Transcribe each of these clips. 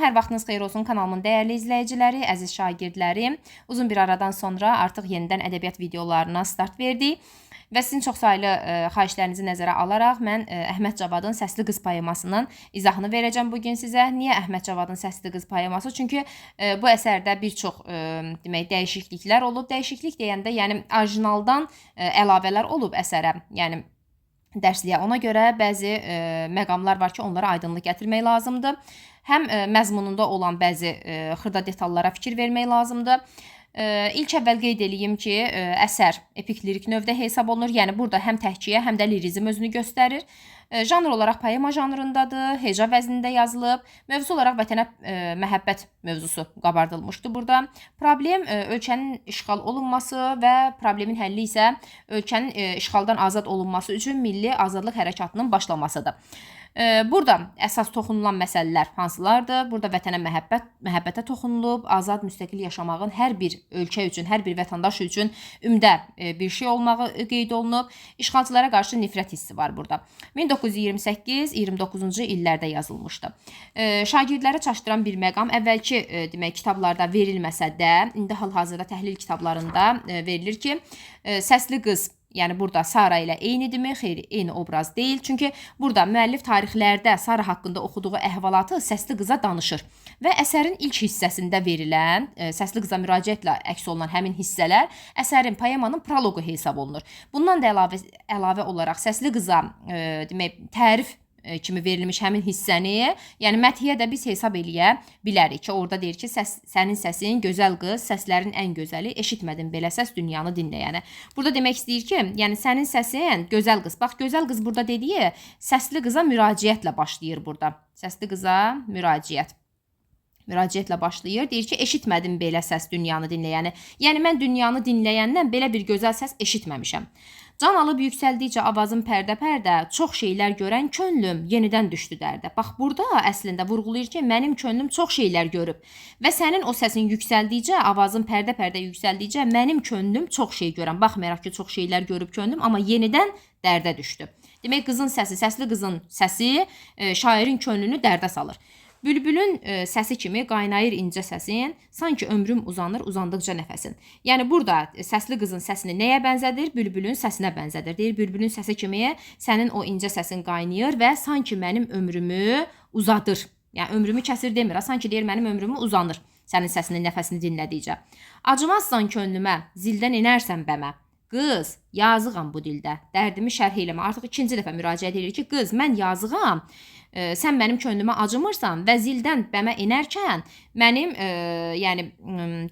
Hər vaxtınız xeyir olsun kanalımın dəyərli izləyiciləri, əziz şagirdlərim. Uzun bir aradan sonra artıq yenidən ədəbiyyat videolarına start verdik. Və sizin çox saylı xahişlərinizi nəzərə alaraq mən Əhməd Cavadın Səsli Qız poemasının izahını verəcəm bugün sizə. Niyə Əhməd Cavadın Səsli Qız poeması? Çünki bu əsərdə bir çox demək dəyişikliklər olub. Dəyişiklik deyəndə, yəni orijinaldan əlavələr olub əsərə. Yəni dərsliyə. Ona görə bəzi məqamlar var ki, onlara aydınlıq gətirmək lazımdır. Həm məzmununda olan bəzi xırda detallara fikir vermək lazımdır. İlk əvvəl qeyd edeyim ki, əsər epik lirik növdə hesab olunur. Yəni burada həm təhkiyə, həm də lirizm özünü göstərir. Janr olaraq poema janrındadır, heca vəznində yazılıb. Mövzu olaraq vətənə məhəbbət mövzusu qabardılmışdı burada. Problem ölkənin işğal olunması və problemin həlli isə ölkənin işğaldan azad olunması üçün milli azadlıq hərəkatının başlamasıdır. Burada əsas toxunulan məsələlər hansılardır? Burada vətənə məhəbbətə toxunulub, azad, müstəqil yaşamağın hər bir ölkə üçün, hər bir vətəndaş üçün ümdə bir şey olmağı qeyd olunub. İşğalçılara qarşı nifrət hissi var burada. 1928-29-cu illərdə yazılmışdı. Şagirdləri çaşdıran bir məqam əvvəlki demək kitablarda verilməsə də, indi hal-hazırda təhlil kitablarında verilir ki, Səsli Qız, yəni burada Sara ilə eynidirmi? Xeyr, eyni obraz deyil. Çünki burada müəllif tarixlərdə Sara haqqında oxuduğu əhvalatı Səsli Qıza danışır. Və əsərin ilk hissəsində verilən, Səsli Qıza müraciətlə əks olunan həmin hissələr əsərin, poemanın proloqu hesab olunur. Bundan da əlavə olaraq Səsli Qıza demək tərif kimi verilmiş həmin hissəni, yəni məthiyə də biz hesab eləyə bilərik ki, orada deyir ki, sənin səsin gözəl qız, səslərin ən gözəli, eşitmədin belə səs dünyanı dinləyəni. Burada demək istəyir ki, yəni sənin səsin gözəl qız. Bax, gözəl qız burada dediyi Səsli Qıza müraciətlə başlayır burada. Səsli Qıza müraciətlə başlayır. Deyir ki, eşitmədim belə səs dünyanı dinləyəni. Yəni mən dünyanı dinləyəndən belə bir gözəl səs eşitməmişəm. Can alıb yüksəldikcə avazım pərdə-pərdə, çox şeylər görən könlüm yenidən düşdü dərdə. Bax, burada əslində vurğulayır ki, mənim könlüm çox şeylər görüb və sənin o səsin yüksəldikcə, avazın pərdə-pərdə yüksəldikcə mənim könlüm çox şey görən. Baxmayaraq ki, çox şeylər görüb könlüm, amma yenidən dərdə düşdü. Demək, qızın səsi, Səsli Qızın səsi şairin könlünü dərdə salır. Bülbülün səsi kimi qaynayır incə səsin, sanki ömrüm uzanır, uzandıqca nəfəsin. Yəni burada Səsli Qızın səsini nəyə bənzədir? Bülbülün səsinə bənzədir. Deyir, bülbülün səsi kimi sənin o incə səsin qaynayır və sanki mənim ömrümü uzadır. Yəni ömrümü kəsir demir, sanki deyir mənim ömrümü uzanır sənin səsinin nəfəsini dinlədikcə. Acımazsan könlümə, zildən inərsən bəmə. Qız, yazığam bu dildə, dərdimi şərh eləmə. Artıq ikinci dəfə müraciət edir ki, qız, mən yazığam, sən mənim könlümə acımırsan və zildən bəmə enərkən mənim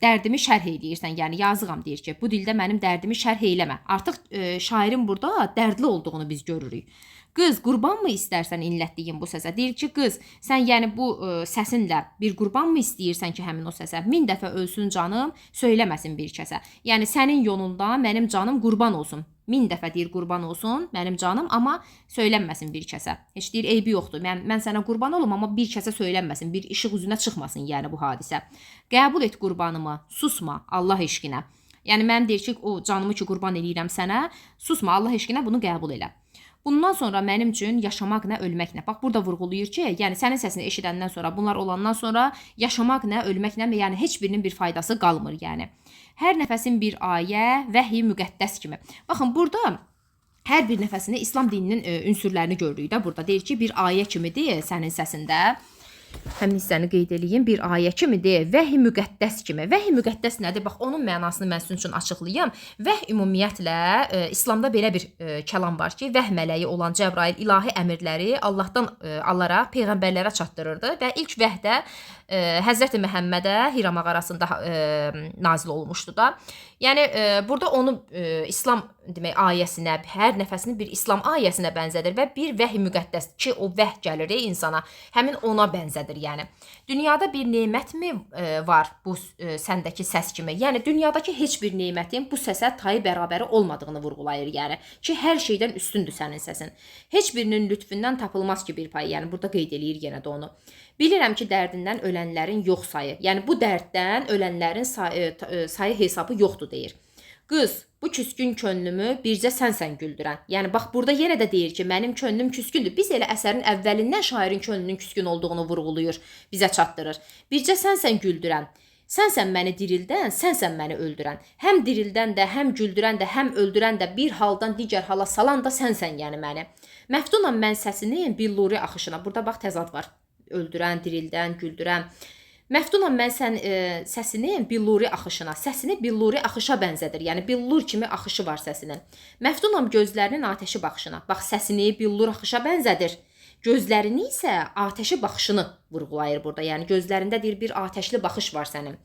dərdimi şərh eləyirsən. Yəni yazığam deyir ki, bu dildə mənim dərdimi şərh eləmə. Artıq şairin burada dərdli olduğunu biz görürük. Qız, qurban mı istərsən inlətdiyin bu səsə? Deyir ki, qız, sən yəni bu səsinlə bir qurban mı istəyirsən ki, həmin o səsə? 1000 dəfə ölsün canım, söyləməsin bir kəsə. Yəni sənin yolunda mənim canım qurban olsun. 1000 dəfə deyir qurban olsun mənim canım, amma söylənməsin bir kəsə. Heç deyir eybi yoxdur. Mən sənə qurban olum, amma bir kəsə söylənməsin, bir işıq üzünə çıxmasın yəni bu hadisə. Qəbul et qurbanımı, susma Allah eşqinə. Yəni mən deyir ki, o canımı ki qurban eləyirəm sənə, susma Allah eşqinə, bunu qəbul elə. Bundan sonra mənim üçün yaşamaq nə, ölmək nə. Bax, burada vurğulayır ki, yəni sənin səsini eşidəndən sonra, bunlar olandan sonra yaşamaq nə, ölmək nə, yəni heç birinin bir faydası qalmır yəni. Hər nəfəsin bir ayə, vəhy müqəddəs kimi. Baxın, burada hər bir nəfəsində İslam dininin ünsürlərini görürük də. Burada deyir ki, bir ayə kimidir sənin səsində. Həmin hissəni qeyd edeyim, bir ayə kimidir, vəhy müqəddəs kimi. Vəhy müqəddəs nədir? Bax, onun mənasını mən sizin üçün açıqlayım. Vəhy ümumiyyətlə İslamda belə bir kəlam var ki, vəhy mələyi olan Cəbrail ilahi əmrləri Allahdan alaraq peyğəmbərlərə çatdırırdı və ilk vəhdə Həzrəti Məhəmmədə Hira mağarasında nazil olmuşdu da. Yəni burada onu İslam demək ayəsinə, hər nəfəsini bir İslam ayəsinə bənzədir və bir vəhy müqəddəs ki, o vəhy gəlir insana, həmin ona bənzədir yəni. Dünyada bir nemətmi var bu səndəki səs kimi? Yəni dünyadakı heç bir nemətin bu səsə tayı bərabəri olmadığını vurğulayır yəni ki, hər şeydən üstündür sənin səsin. Heç birinin lütfündən tapılmaz ki bir pay, yəni burada qeyd eləyir yenə də onu. Bilirəm ki, dərdindən ölənlərin yox sayı. Yəni bu dərddən ölənlərin sayı hesabı yoxdur deyir. Qız, bu küskün könlümü bircə sənsən güldürən. Yəni bax burada yenə də deyir ki, mənim könlüm küskündür. Biz elə əsərin əvvəlindən şairin könlünün küskün olduğunu vurğulayır, bizə çatdırır. Bircə sənsən güldürən. Sənsən məni dirildən, sənsən məni öldürən. Həm dirildən də, həm güldürən də, həm öldürən də, bir haldan digər hala salan da sənsən yəni məni. Məftunam mən səsinin billuri axışına. Burada bax təzad var. Öldürən, dirildən, güldürən. Məftunam mən səsinin billuri axışına. Səsini billuri axışa bənzədir. Yəni billur kimi axışı var səsinin. Məftunam gözlərinin atəşi baxışına. Bax səsini billur axışa bənzədir. Gözlərini isə atəşi baxışını vurğulayır burada. Yəni gözlərində deyir bir atəşli baxış var sənin.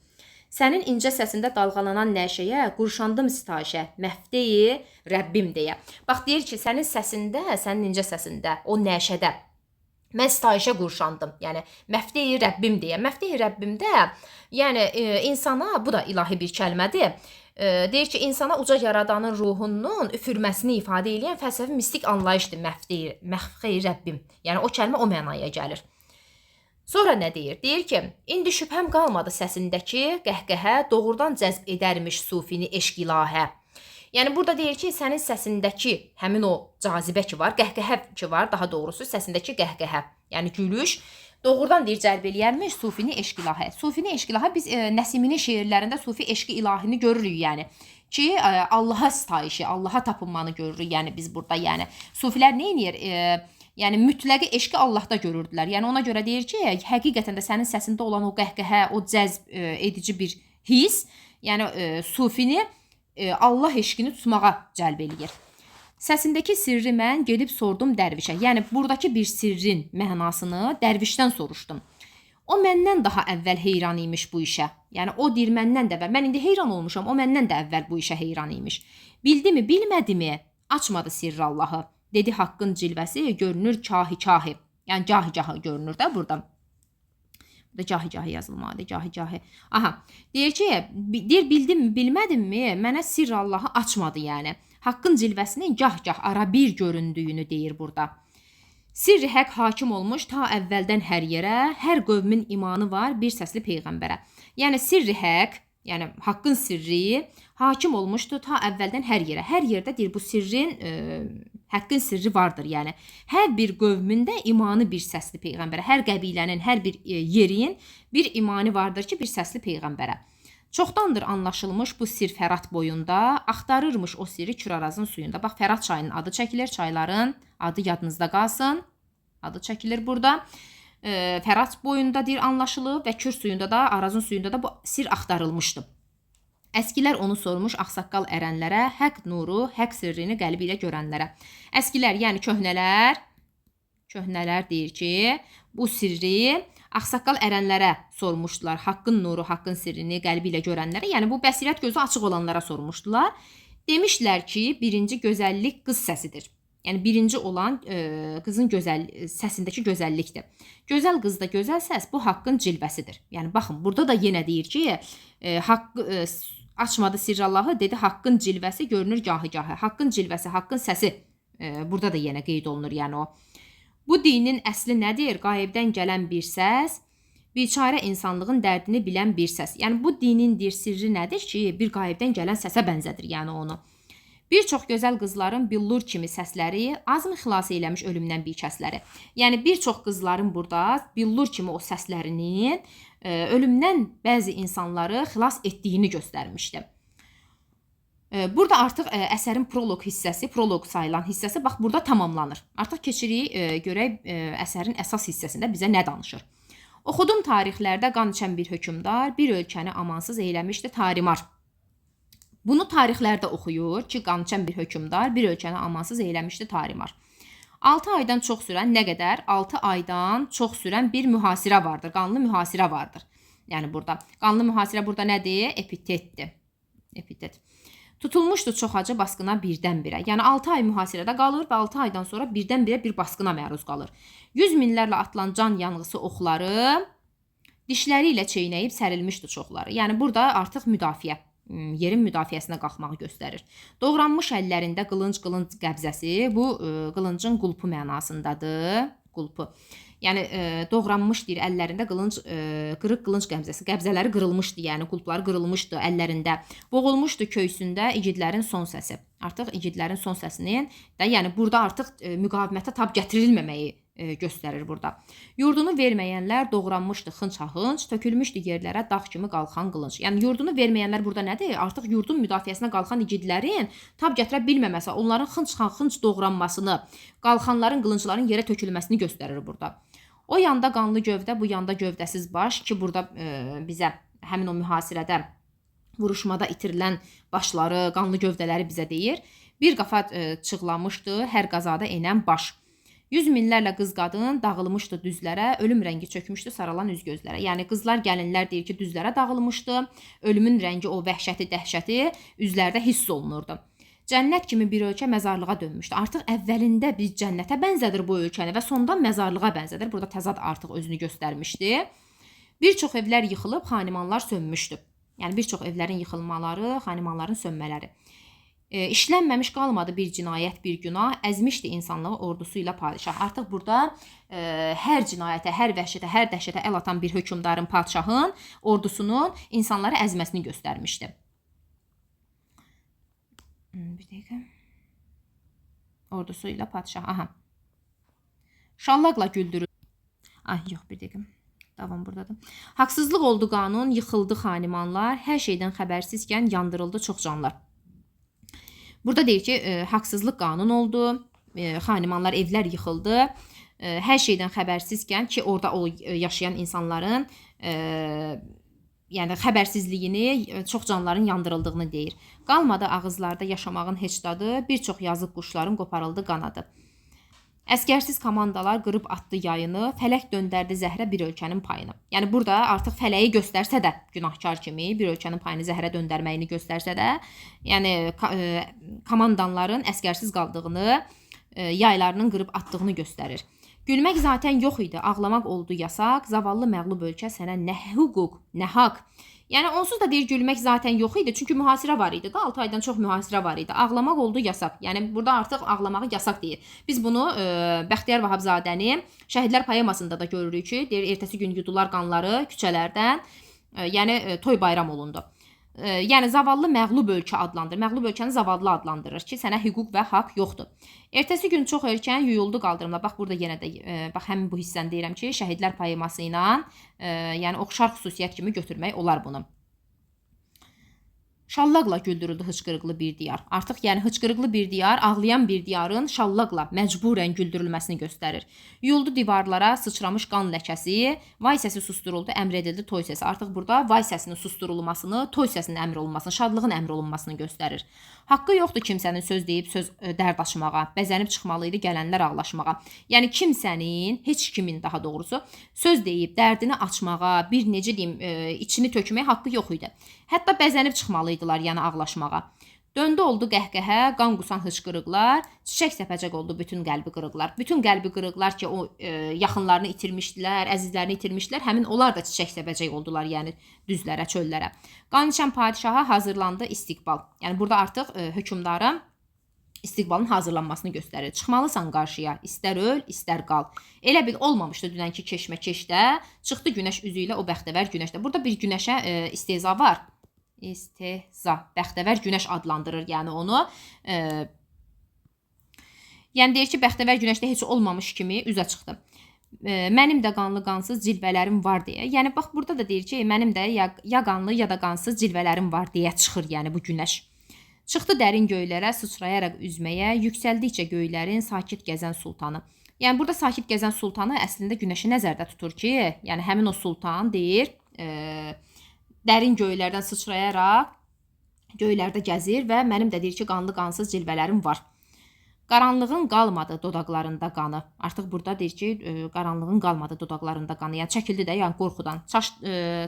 Sənin incə səsində dalğalanan nəşəyə qurşandım sitayişə, məfteyi Rəbbim deyə. Bax deyir ki, sənin səsində, sənin incə səsində, o nəşədə mən sitayişə qurşandım. Yəni məfteyi Rəbbim deyə. Məfteyi Rəbbimdə, yəni insana, bu da ilahi bir kəlmədir. Deyir ki, insana uca yaradanın ruhunun üfürməsini ifadə edən fəlsəfi mistik anlayışdır məfteyi Rəbbim. Yəni o kəlmə o mənaya gəlir. Sonra nə deyir? Deyir ki, indi şübhəm qalmadı səsindəki qəhqəhə doğrudan cəzb edərmiş sufini eşq ilahə. Yəni burada deyir ki, sənin səsindəki həmin o cazibə ki var, qəhqəhə ki var, daha doğrusu səsindəki qəhqəhə, yəni gülüş doğrudan deyir cəlb eləyərmiş sufini eşq ilahə. Sufini eşq ilahə biz Nəsiminin şeirlərində sufi eşqi ilahini görürük yəni. Ki Allaha sitayişi, Allaha tapınmanı görürük yəni biz burada yəni. Sufilər nə edir? Yəni mütləqi eşqi Allahda görürdülər. Yəni ona görə deyir ki, həqiqətən də sənin səsində olan o qəhqəhə, o cəzb edici bir his, yəni sufini Allah eşqini tutmağa cəlb eləyir. Səsindəki sirri mən gedib sordum dərvişə. Yəni buradakı bir sirrin mənasını dərvişdən soruşdum. O məndən daha əvvəl heyran imiş bu işə. Yəni o deyir məndən də əvvəl. Mən indi heyran olmuşam, o məndən də əvvəl bu işə heyran imiş. Bildimi, bilmədimi? Açmadı sirri Allahı. Dedi haqqın cilvəsi görünür kahi-kahi. Yəni cahi-cahi görünür də burada. Burada cahi-cahi yazılmalıdır, cahi-cahi. Aha, deyir ki, deyir bildim, bilmədimmi? Mənə sirr Allahı açmadı yəni. Haqqın cilvəsinin gah-gah ara bir göründüyünü deyir burada. Sirri həq hakim olmuş ta əvvəldən hər yerə, hər qövmin imanı var bir səsli peyğəmbərə. Yəni sirri həq, yəni haqqın sirri hakim olmuşdu ta əvvəldən hər yerə. Hər yerdə deyir bu sirrin, haqqın sirri vardır. Yəni hər bir qövmündə imanı bir səsli peyğəmbərə, hər qəbilənin, hər bir yerin bir imanı vardır ki, bir səsli peyğəmbərə. Çoxdandır anlaşılmış bu sir Fərat boyunda, axtarırmış o sirri Kürarazın suyunda. Bax Fərat çayının adı çəkilir, çayların adı yadınızda qalsın. Adı çəkilir burada. Fərat boyunda deyir anlaşılıb və Kür suyunda da, Arazın suyunda da bu sir axtarılmışdı. Əskilər onu sormuş ağsaqqal ərənlərə, həq nuru, həq sirrini qəlbi ilə görənlərə. Əskilər, yəni köhnələr deyir ki, bu sirri ağsaqqal ərənlərə sormuşdular. Haqqın nuru, haqqın sirrini qəlbi ilə görənlərə, yəni bu bəsirət gözü açıq olanlara sormuşdular. Demişlər ki, birinci gözəllik qız səsidir. Yəni birinci olan qızın səsindəki gözəllikdir. Gözəl qızda gözəl səs bu haqqın cilvəsidir. Yəni baxın, burada da yenə deyir ki, açmadı sirr Allahı, dedi haqqın cilvəsi görünür gahı-gahı. Haqqın cilvəsi, haqqın səsi burada da yenə qeyd olunur, yəni o. Bu dinin əsli nədir? Qayibdən gələn bir səs, biçarə insanlığın dərdini bilən bir səs. Yəni bu dinin sirri nədir ki, bir qayibdən gələn səsə bənzədir, yəni onu. Bir çox gözəl qızların billur kimi səsləri azmı xilas eləmiş ölümdən bikəsləri. Yəni bir çox qızların burada billur kimi o səslərinin ölümdən bəzi insanları xilas etdiyini göstərmişdi. Burada artıq əsərin proloq hissəsi, proloq sayılan hissəsi bax burada tamamlanır. Artıq keçirik görək əsərin əsas hissəsində bizə nə danışır. Oxudum tarixlərdə qan içən bir hökmdar bir ölkəni amansız eyləmişdi tarimar. Bunu tarixlərdə oxuyur ki, qan içən bir hökmdar bir ölkəni amansız eyləmişdi tarimar. 6 aydan çox sürən nə qədər? 6 aydan çox sürən bir mühasirə vardır, qanlı mühasirə vardır. Yəni burada qanlı mühasirə burada nədir? Epitetdir. Epitet. Tutulmuşdu çox acı basqına birdən-birə. Yəni 6 ay mühasirədə qalır və 6 aydan sonra birdən-birə bir basqına məruz qalır. 100 minlərlə atılan can yanğısı oxları dişləri ilə çeynəyib sərilmişdi çoxları. Yəni burada artıq müdafiə, yerin müdafiəsinə qalxmağı göstərir. Doğranmış əllərində qılınc qəbzəsi, bu qılıncın qulpu mənasındadır. Qulpu. Yəni doğranmış deyir əllərində qılınc qırıq qılınc qəbzəsi. Qəbzələri qırılmışdı, yəni qulpları qırılmışdı əllərində. Boğulmuşdu köysündə igidlərin son səsi. Artıq igidlərin son səsinin də, yəni burada artıq müqavimətə tab gətirilməməyi göstərir burada. Yurdunu verməyənlər doğranmışdı xınç-xınç, tökülmüşdü yerlərə dağ kimi qalxan qılınc. Yəni yurdunu verməyənlər burada nədir? Artıq yurdun müdafiəsinə qalxan igidlərin tab gətirə bilməməsi, onların xınç-xınç doğranmasını, qalxanların, qılıncların yerə tökülməsini göstərir burada. O yanda qanlı gövdə, bu yanda gövdəsiz baş ki, burada bizə həmin o mühasirədə, vuruşmada itirilən başları, qanlı gövdələri bizə deyir. Bir qafa çığlamışdı, hər qazada enən baş. 100 minlərlə qız qadın dağılmışdı düzlərə, ölüm rəngi çökmüşdü saralan üz gözlərə. Yəni qızlar, gəlinlər deyir ki, düzlərə dağılmışdı. Ölümün rəngi, o vəhşəti, dəhşəti üzlərdə hiss olunurdu. Cənnət kimi bir ölkə məzarlığa dönmüşdü. Artıq əvvəlində biz cənnətə bənzədir bu ölkəni və sondan məzarlığa bənzədir. Burada təzad artıq özünü göstərmişdi. Bir çox evlər yıxılıb, xanimanlar sönmüşdü. Yəni bir çox evlərin yıxılmaları, xanimanların sönmələri. İşlənməmiş qalmadı bir cinayət, bir günah, əzmişdi insanlığı ordusu ilə padişah. Artıq burada hər cinayətə, hər vəhşətə, hər dəhşətə əl atan bir hökmdarın, padişahın ordusunun insanları əzməsini göstərmişdi. Bir dəqiqə. Ordusu ilə padişah. Aha. Şallaqla güldürür. Yox, bir dəqiqə. Davam buradadır. Haqsızlıq oldu qanun, yıxıldı xanimanlar, hər şeydən xəbərsizkən yandırıldı çox canlar. Burada deyir ki, haqsızlıq qanun oldu, xanimanlar, evlər yıxıldı, hər şeydən xəbərsizkən ki, orada o yaşayan insanların yəni xəbərsizliyini, çox canların yandırıldığını deyir. Qalmadı ağızlarda yaşamağın heç dadı, bir çox yazıq quşların qoparıldı qanadı. Əskərsiz komandalar qırıb atdı yayını, fələk döndərdi zəhrə bir ölkənin payını. Yəni burada artıq fələyi göstərsə də günahkar kimi bir ölkənin payını zəhrə döndərməyini göstərsə də, yəni komandanların əskərsiz qaldığını, yaylarının qırıb atdığını göstərir. Gülmək zaten yox idi, ağlamaq oldu yasaq, zavallı məğlub ölkə sənə nə hüquq, nə haqq. Yəni onsuz da deyir gülmək zaten yox idi, çünki mühasirə var idi. 6 aydan çox mühasirə var idi. Ağlamaq oldu yasaq. Yəni burada artıq ağlamağı yasaq deyir. Biz bunu Bəxtiyar Vahabzadənin Şəhidlər poemasında da görürük ki, deyir ertəsi gün yudular qanları küçələrdən, yəni toy bayram olundu. Yəni zavallı məğlub ölkə adlandırır. Məğlub ölkəni zavallı adlandırır ki, sənə hüquq və haqq yoxdur. Ertəsi gün çox erkən yuyuldu qaldırımda. Bax burada yenə də bax həmin bu hissəni deyirəm ki, Şəhidlər poeması ilə yəni oxşar xüsusiyyət kimi götürmək olar bunu. Şallaqla güldürüldü hıçqırıqlı bir diyar. Artıq yəni hıçqırıqlı bir diyar, ağlayan bir diyarın şallaqla məcburən güldürülməsini göstərir. Yuyuldu divarlara sıçramış qan ləkəsi, vay səsi susturuldu, əmr edildi toy səsi. Artıq burada vay səsinin susturulmasını, toy səsinin əmr olunmasını, şadlığın əmr olunmasını göstərir. Haqqı yoxdur kimsənin söz deyib söz dərd açmağa, bəzənib çıxmalı idi gələnlər ağlaşmağa. Yəni kimsənin, heç kimin daha doğrusu söz deyib dərdini açmağa, bir necə deyim, içini tökməyə haqqı yox idi. Hətta bəzənib çıxmalıydılar, yəni ağlaşmağa. Döndü oldu qəhqəhə, qan qusan hıçqırıqlar, çiçək səpəcək oldu bütün qəlbi qırıqlar. Bütün qəlbi qırıqlar ki, o yaxınlarını itirmişdilər, əzizlərini itirmişdilər, həmin onlar da çiçək səpəcək oldular, yəni düzlərə, çöllərə. Qan içən padişaha hazırlandı istiqbal. Yəni burada artıq hökmdara istiqbalın hazırlanmasını göstərir. Çıxmalısan qarşıya, istər öl, istər qal. Elə bil olmamışdı dünənki keşmə-keşdə, çıxdı günəş üzü ilə o bəxtəvər günəşdə. Burada bir günəşə istehza var. İstehza, bəxtəvər günəş adlandırır yəni onu. Yəni deyir ki, bəxtəvər günəşdə heç olmamış kimi üzə çıxdı. Mənim də qanlı qansız cilvələrim var deyə. Yəni bax burada da deyir ki, mənim də ya qanlı ya da qansız cilvələrim var deyə çıxır yəni bu günəş. Çıxdı dərin göylərə, sıçrayaraq üzməyə, yüksəldikcə göylərin sakit gəzən sultanı. Yəni burada sakit gəzən sultanı əslində günəşi nəzərdə tutur ki, yəni həmin o sultan deyir, dərin göylərdən sıçrayaraq göylərdə gəzir və mənim də deyir ki, qanlı qansız cilvələrim var. Qaranlığın qalmadı dodaqlarında qanı. Artıq burada deyir ki, qaranlığın qalmadı dodaqlarında qanı. Yəni çəkildi də, yəni qorxudan.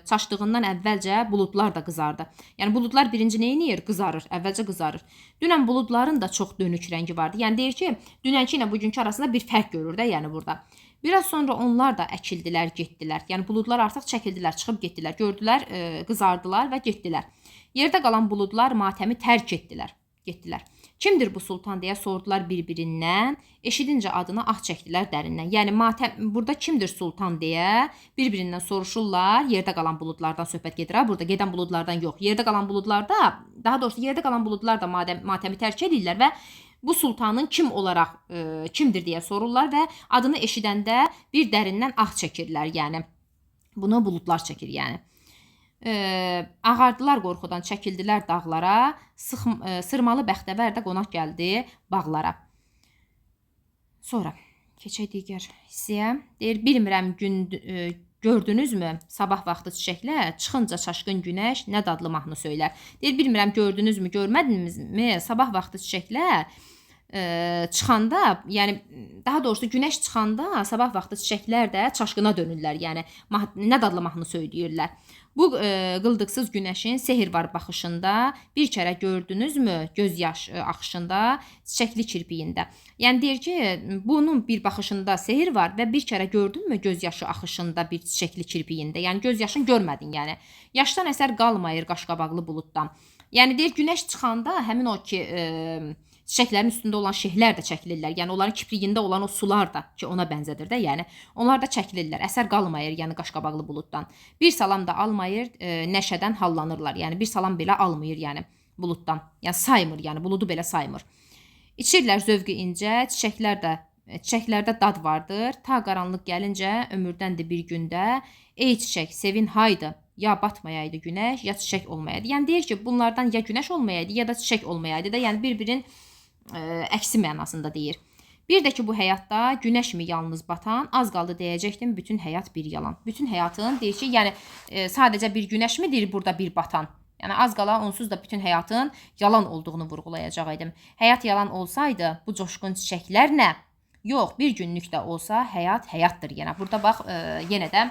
Çaşdığından əvvəlcə buludlar da qızardı. Yəni buludlar birinci nə edir? Qızarır, əvvəlcə qızarır. Dünən buludların da çox dönük rəngi vardı. Yəni deyir ki, dünənki ilə bugünkü arasında bir fərq görür də, yəni burada. Biraz sonra onlar da əkildilər, getdilər. Yəni buludlar artıq çəkildilər, çıxıb getdilər. Gördülər, qızardılar və getdilər. Yerdə qalan buludlar matəmi tərk etdilər, getdilər. Kimdir bu sultan deyə sordular bir-birindən. Eşidincə adını ah çəkdilər dərindən. Yəni burada kimdir sultan deyə bir-birindən soruşurlar. Yerdə qalan buludlardan söhbət gedir. Burada gedən buludlardan yox. Yerdə qalan buludlarda, daha doğrusu yerdə qalan buludlar da matəmi tərk edirlər və bu sultanın kim olaraq kimdir deyə sorurlar və adını eşidəndə bir dərindən ah çəkirlər. Yəni bunu buludlar çəkir yəni. Ağardılar qorxudan, çəkildilər dağlara, sırmalı bəxtəvər də qonaq gəldi bağlara. Sonra keçək digər hissəyə. Deyir, bilmirəm gördünüzmü sabah vaxtı çiçəklər, çıxınca çaşqın günəş nə dadlı mahnı söylər. Deyir, bilmirəm gördünüzmü, görmədinizmi sabah vaxtı çiçəklər çıxanda, yəni daha doğrusu günəş çıxanda sabah vaxtı çiçəklər də çaşqına dönürlər. Yəni nə dadlı mahnı söyləyirlər. Bu qıldıqsız günəşin sehr var baxışında, bir kərə gördünüzmü göz yaş axışında, çiçəkli kirpiyində. Yəni deyir ki, bunun bir baxışında sehr var və bir kərə gördünmü göz yaşı axışında bir çiçəkli kirpiyində. Yəni göz yaşını görmədin, yəni. Yaşdan əsər qalmayır qaşqabaqlı buluddan. Yəni deyir, günəş çıxanda həmin o ki çiçəklərin üstündə olan şehlər də çəkilirlər. Yəni onların kipriyində olan o sular da ki ona bənzədir də, yəni onlar da çəkilirlər. Əsər qalmayır, yəni qaşqabaqlı buluddan. Bir salam da almayır, nəşədən hallanırlar. Yəni bir salam belə almayır, yəni buluddan. Yəni saymır, yəni buludu belə saymır. İçirlər zövqü incə, çiçəklərdə dad vardır. Ta qaranlıq gəlincə ömürdəndir bir gündə. Ey çiçək, sevin haydı. Ya batmayaydı günəş, ya çiçək olmayaydı. Yəni deyir ki, bunlardan ya günəş olmayaydı, ya da çiçək olmayaydı da. Yəni bir-birinin əksi mənasında deyir. Bir də ki, bu həyatda günəş mi yalnız batan, az qaldı deyəcəkdim, bütün həyat bir yalan. Bütün həyatın deyir ki, yəni sadəcə bir günəş mi deyir burada bir batan? Yəni az qala onsuz da bütün həyatın yalan olduğunu vurğulayacaq idim. Həyat yalan olsaydı, bu coşqun çiçəklər nə? Yox, bir günlük də olsa həyat həyatdır yenə. Burada bax, yenə də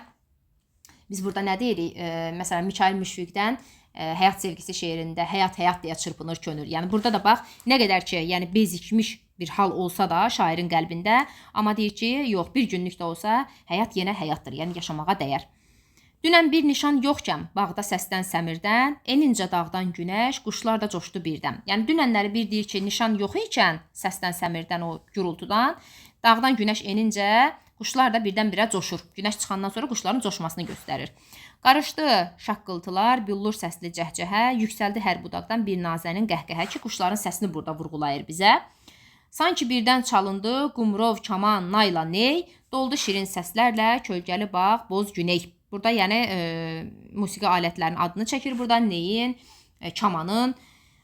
biz burada nə deyirik? Məsələn, Mikail Müşfiqdən Həyat sevgisi şeirində həyat deyə çırpınır könül. Yəni burada da bax, nə qədər ki, yəni bezikmiş bir hal olsa da şairin qəlbində, amma deyir ki, yox, bir günlük də olsa həyat yenə həyatdır, yəni yaşamağa dəyər. Dünən bir nişan yoxkən, bağda səsdən səmirdən, enincə dağdan günəş, quşlar da coşdu birdən. Yəni dünənləri bir deyir ki, nişan yox ikən, səsdən səmirdən, o gürültüdən, dağdan günəş enincə, quşlar da birdən-birə coşur. Günəş çıxandan sonra quşların coşmasını göstərir. Qarışdı şaqqıltılar, büllur səsli cəhcəhə, yüksəldi hər budaqdan bir nazənin qəhqəhə ki, quşların səsini burada vurğulayır bizə. Sanki birdən çalındı qumrov, kaman, nayla, ney, doldu şirin səslərlə kölgəli bağ, boz güney. Burada yəni musiqi alətlərinin adını çəkir burada, neyin, kamanın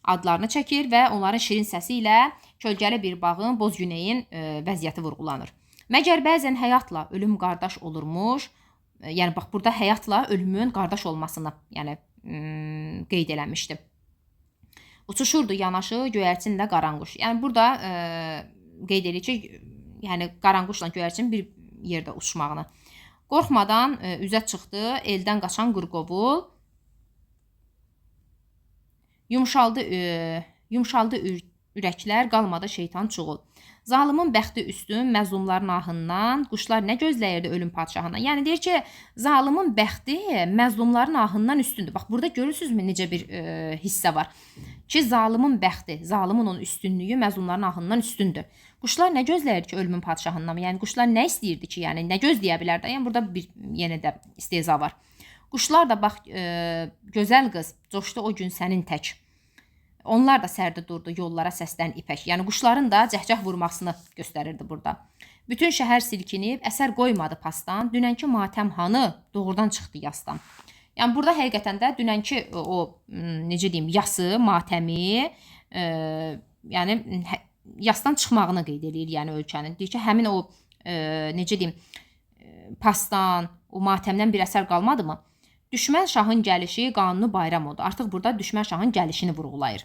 adlarını çəkir və onların şirin səsi ilə kölgəli bir bağın, boz güneyin vəziyyəti vurğulanır. Məgər bəzən həyatla ölüm qardaş olurmuş. Yəni bax, burada həyatla ölümün qardaş olmasını yəni qeyd eləmişdi. Uçuşurdu yanaşı göyərçinlə qaranquş. Yəni burada qeyd edir ki, yəni qaranquşla göyərçin bir yerdə uçmağını. Qorxmadan üzə çıxdı eldən qaçan qırqovul. Yumşaldı ürəklər, qalmadı şeytan çuğul. Zalimin bəxti üstün, məzlumların ahından, quşlar nə gözləyirdi ölüm padşahından. Yəni deyir ki, zalimin bəxti məzlumların ahından üstündür. Bax, burada görürsünüzmü necə bir hissə var ki, zalimin bəxti, zalimin onun üstünlüyü məzlumların ahından üstündür. Quşlar nə gözləyirdi ki, ölümün padşahından? Yəni quşlar nə istəyirdi ki, yəni nə gözləyə bilərdi? Yəni burada bir yenə də istehza var. Quşlar da bax, gözəl qız, coşdu o gün sənin tək. Onlar da sərdə durdu yollara səslən ipək. Yəni quşların da cəhcəh vurmasını göstərirdi burada. Bütün şəhər silkinib, əsər qoymadı pasdan. Dünənki matəm hanı doğrudan çıxdı yasdan. Yəni burada həqiqətən də dünənki o necə deyim, yası, matəmi, yəni yasdan çıxmağını qeyd edir, yəni ölkənin. Deyir ki, həmin o necə deyim, pasdan, o matəmdən bir əsər qalmadı mı? Düşmən şahın gəlişi qanunu bayram oldu. Artıq burada düşmən şahın gəlişini vurğulayır.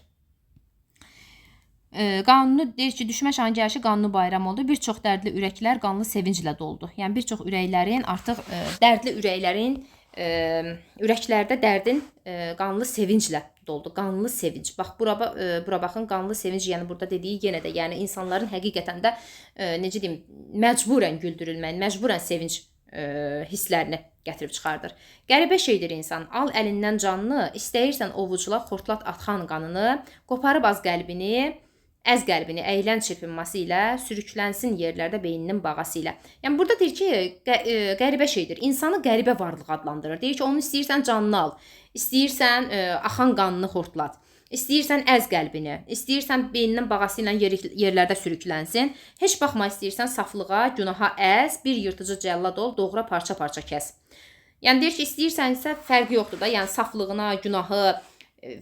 Qanunu deyir ki, düşmən şahın gəlişi qanunu bayram oldu. Bir çox dərdli ürəklər qanlı sevinclə doldu. Yəni bir çox ürəklərin artıq dərdli ürəklərin ürəklərdə dərdin qanlı sevinclə doldu. Qanlı sevinc. Bax bura baxın, qanlı sevinc, yəni burada dediyi yenə də, yəni insanların həqiqətən də necə deyim, məcburən güldürülməyin, məcburən sevinc hisslərini gətirib çıxardır. Qəribə şeydir insan, al əlindən canını, istəyirsən ovucla xortlat atxan qanını, qoparıb az qəlbini, əz qəlbini əylən çırpınması ilə sürüklənsin yerlərdə beyninin bağası ilə. Yəni burada deyir ki, qəribə şeydir. İnsanı qəribə varlıq adlandırır. Deyir ki, onu istəyirsən canını al, istəyirsən axan qanını hortlat, istəyirsən əz qəlbini, istəyirsən beyninin bağası ilə yerlərdə sürüklənsin. Heç baxma istəyirsən saflığa, günaha əz, bir yırtıcı cəllad ol, doğra parça-parça kəs. Yəni deyir ki, istəyirsənsə fərqi yoxdur da, yəni saflığına, günahı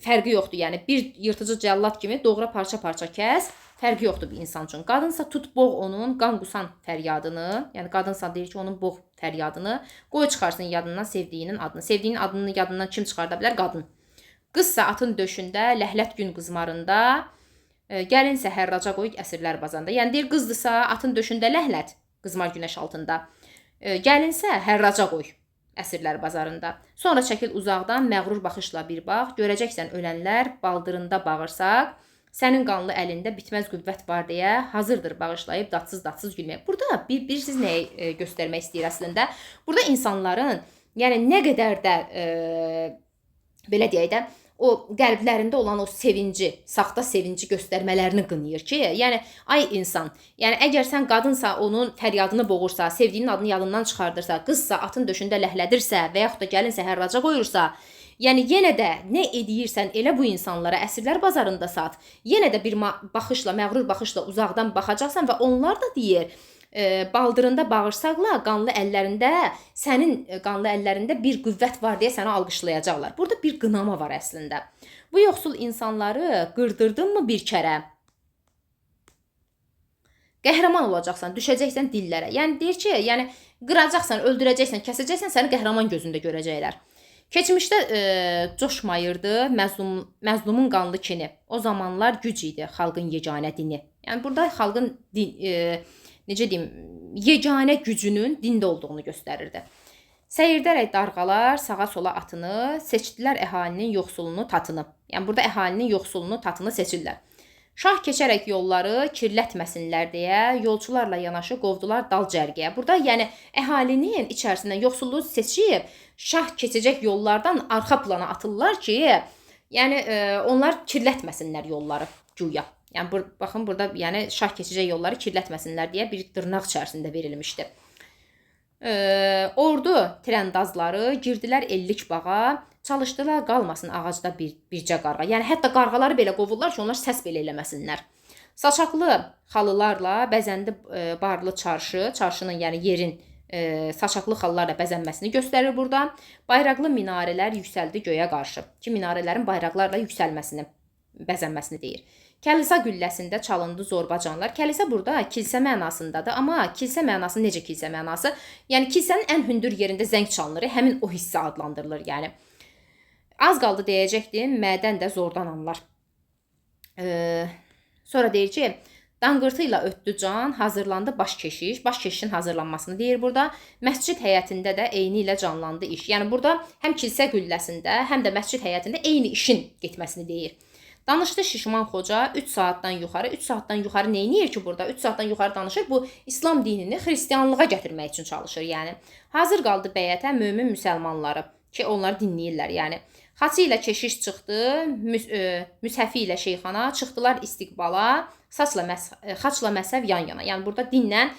fərqi yoxdur. Yəni bir yırtıcı cəllad kimi doğra parça-parça kəs, fərqi yoxdur bir insan üçün. Qadınsa tut boğ onun qan qusan fəryadını, yəni qadınsa deyir ki, onun boğ fəryadını, qoy çıxarsın yadından sevdiyinin adını. Sevdiyinin adını yadından kim çıxarda bilər? Qadın. Qızsa atın döşündə, ləhlət gün qızmarında, gəlinsə hərraca qoy əsirlər bazanda. Yəni deyir qızdırsa atın döşündə ləhlət, qızmar günəş altında. Gəlinsə hərraca qoy əsirlər bazarında. Sonra çəkil uzaqdan məğrur baxışla bir bax, görəcəksən ölənlər baldırında bağırsaq, sənin qanlı əlində bitməz qüvvət var deyə hazırdır bağışlayıb dadsız gülmək. Burada bilirsiniz nəyi göstərmək istəyir əslində? Burada insanların, yəni nə qədər də belə deyək də, o qəlblərində olan o sevinci, saxta sevinci göstərmələrini qınayır ki, yəni ay insan, yəni əgər sən qadınsa onun fəryadını boğursa, sevdiyinin adını yadından çıxardırsa, qızsa atın döşündə ləhlədirsə və yaxud da gəlinsə hərraca qoyursa, yəni yenə də nə edirsən elə bu insanlara əsirlər bazarında sat, yenə də bir baxışla, məğrur baxışla uzaqdan baxacaqsan və onlar da deyir, baldırında bağırsaqla qanlı əllərində, sənin qanlı əllərində bir qüvvət var deyə səni alqışlayacaqlar. Burada bir qınama var əslində. Bu yoxsul insanları qırdırdınmı bir kərə? Qəhrəman olacaqsan, düşəcəksən dillərə. Yəni deyir ki, yəni qıracaqsan, öldürəcəksən, kəsəcəksən, səni qəhrəman gözündə görəcəklər. Keçmişdə coşmayırdı məzlumun qanlı kini. O zamanlar güc idi xalqın yeganə dini. Yəni burada xalqın necə deyim, yeganə gücünün dində olduğunu göstərirdi. Səyirdərək darğalar sağa sola atını, seçdilər əhalinin yoxsulunu tatını. Yəni burada əhalinin yoxsulunu tatını seçirlər. Şah keçərək yolları kirlətməsinlər deyə yolçularla yanaşı qovdular dal cərgəyə. Burada yəni əhalinin içərisindən yoxsulluğu seçib şah keçəcək yollardan arxa plana atırlar ki, yəni onlar kirlətməsinlər yolları güya. Yəni baxın burada yəni şah keçəcək yolları kirlətməsinlər deyə bir dırnaq içərisində verilmişdi. Ordu tirəndazları girdilər ellik bağa, çalışdılar qalmasın ağacda bircə qarğa. Yəni hətta qarğaları belə qovurlar ki, onlar səs belə eləməsinlər. Saçaqlı xalılarla bəzəndi barlı çarşı, çarşının yəni yerin saçaqlı xalılarla bəzənməsini göstərir burada. Bayraqlı minarələr yüksəldi göyə qarşı. Ki minarələrin bayraqlarla yüksəlməsini, bəzənməsini deyir. Kəlisa gülləsində çalındı zorbacanlar. Kəlisa burada kilsə mənasındadır. Amma kilsə mənası necə kilsə mənası? Yəni kilsənin ən hündür yerində zəng çalınır. Həmin o hissə adlandırılır yəni. Az qaldı deyəcəkdim, mədən də zordan anlar. Sonra deyir ki, danqırtı ilə ötdü can, hazırlandı baş keşiş. Baş keşişin hazırlanmasını deyir burada. Məscid həyətində də eyni ilə canlandı iş. Yəni burada həm kilsə gülləsində, həm də məscid həyətində eyni işin getməsini deyir. Danışdı Şişman Xoca 3 saatdan yuxarı. 3 saatdan yuxarı neyniyir ki burada? 3 saatdan yuxarı danışır. Bu İslam dinini xristianlığa gətirmək üçün çalışır. Yəni hazır qaldı bəyətə mömin müsəlmanları ki, onları dinləyirlər. Yəni xaçı ilə keşiş çıxdı, müshəfi ilə şeyxana çıxdılar istiqbala, xaçla məzhəb yan-yana. Yəni burada dinlə,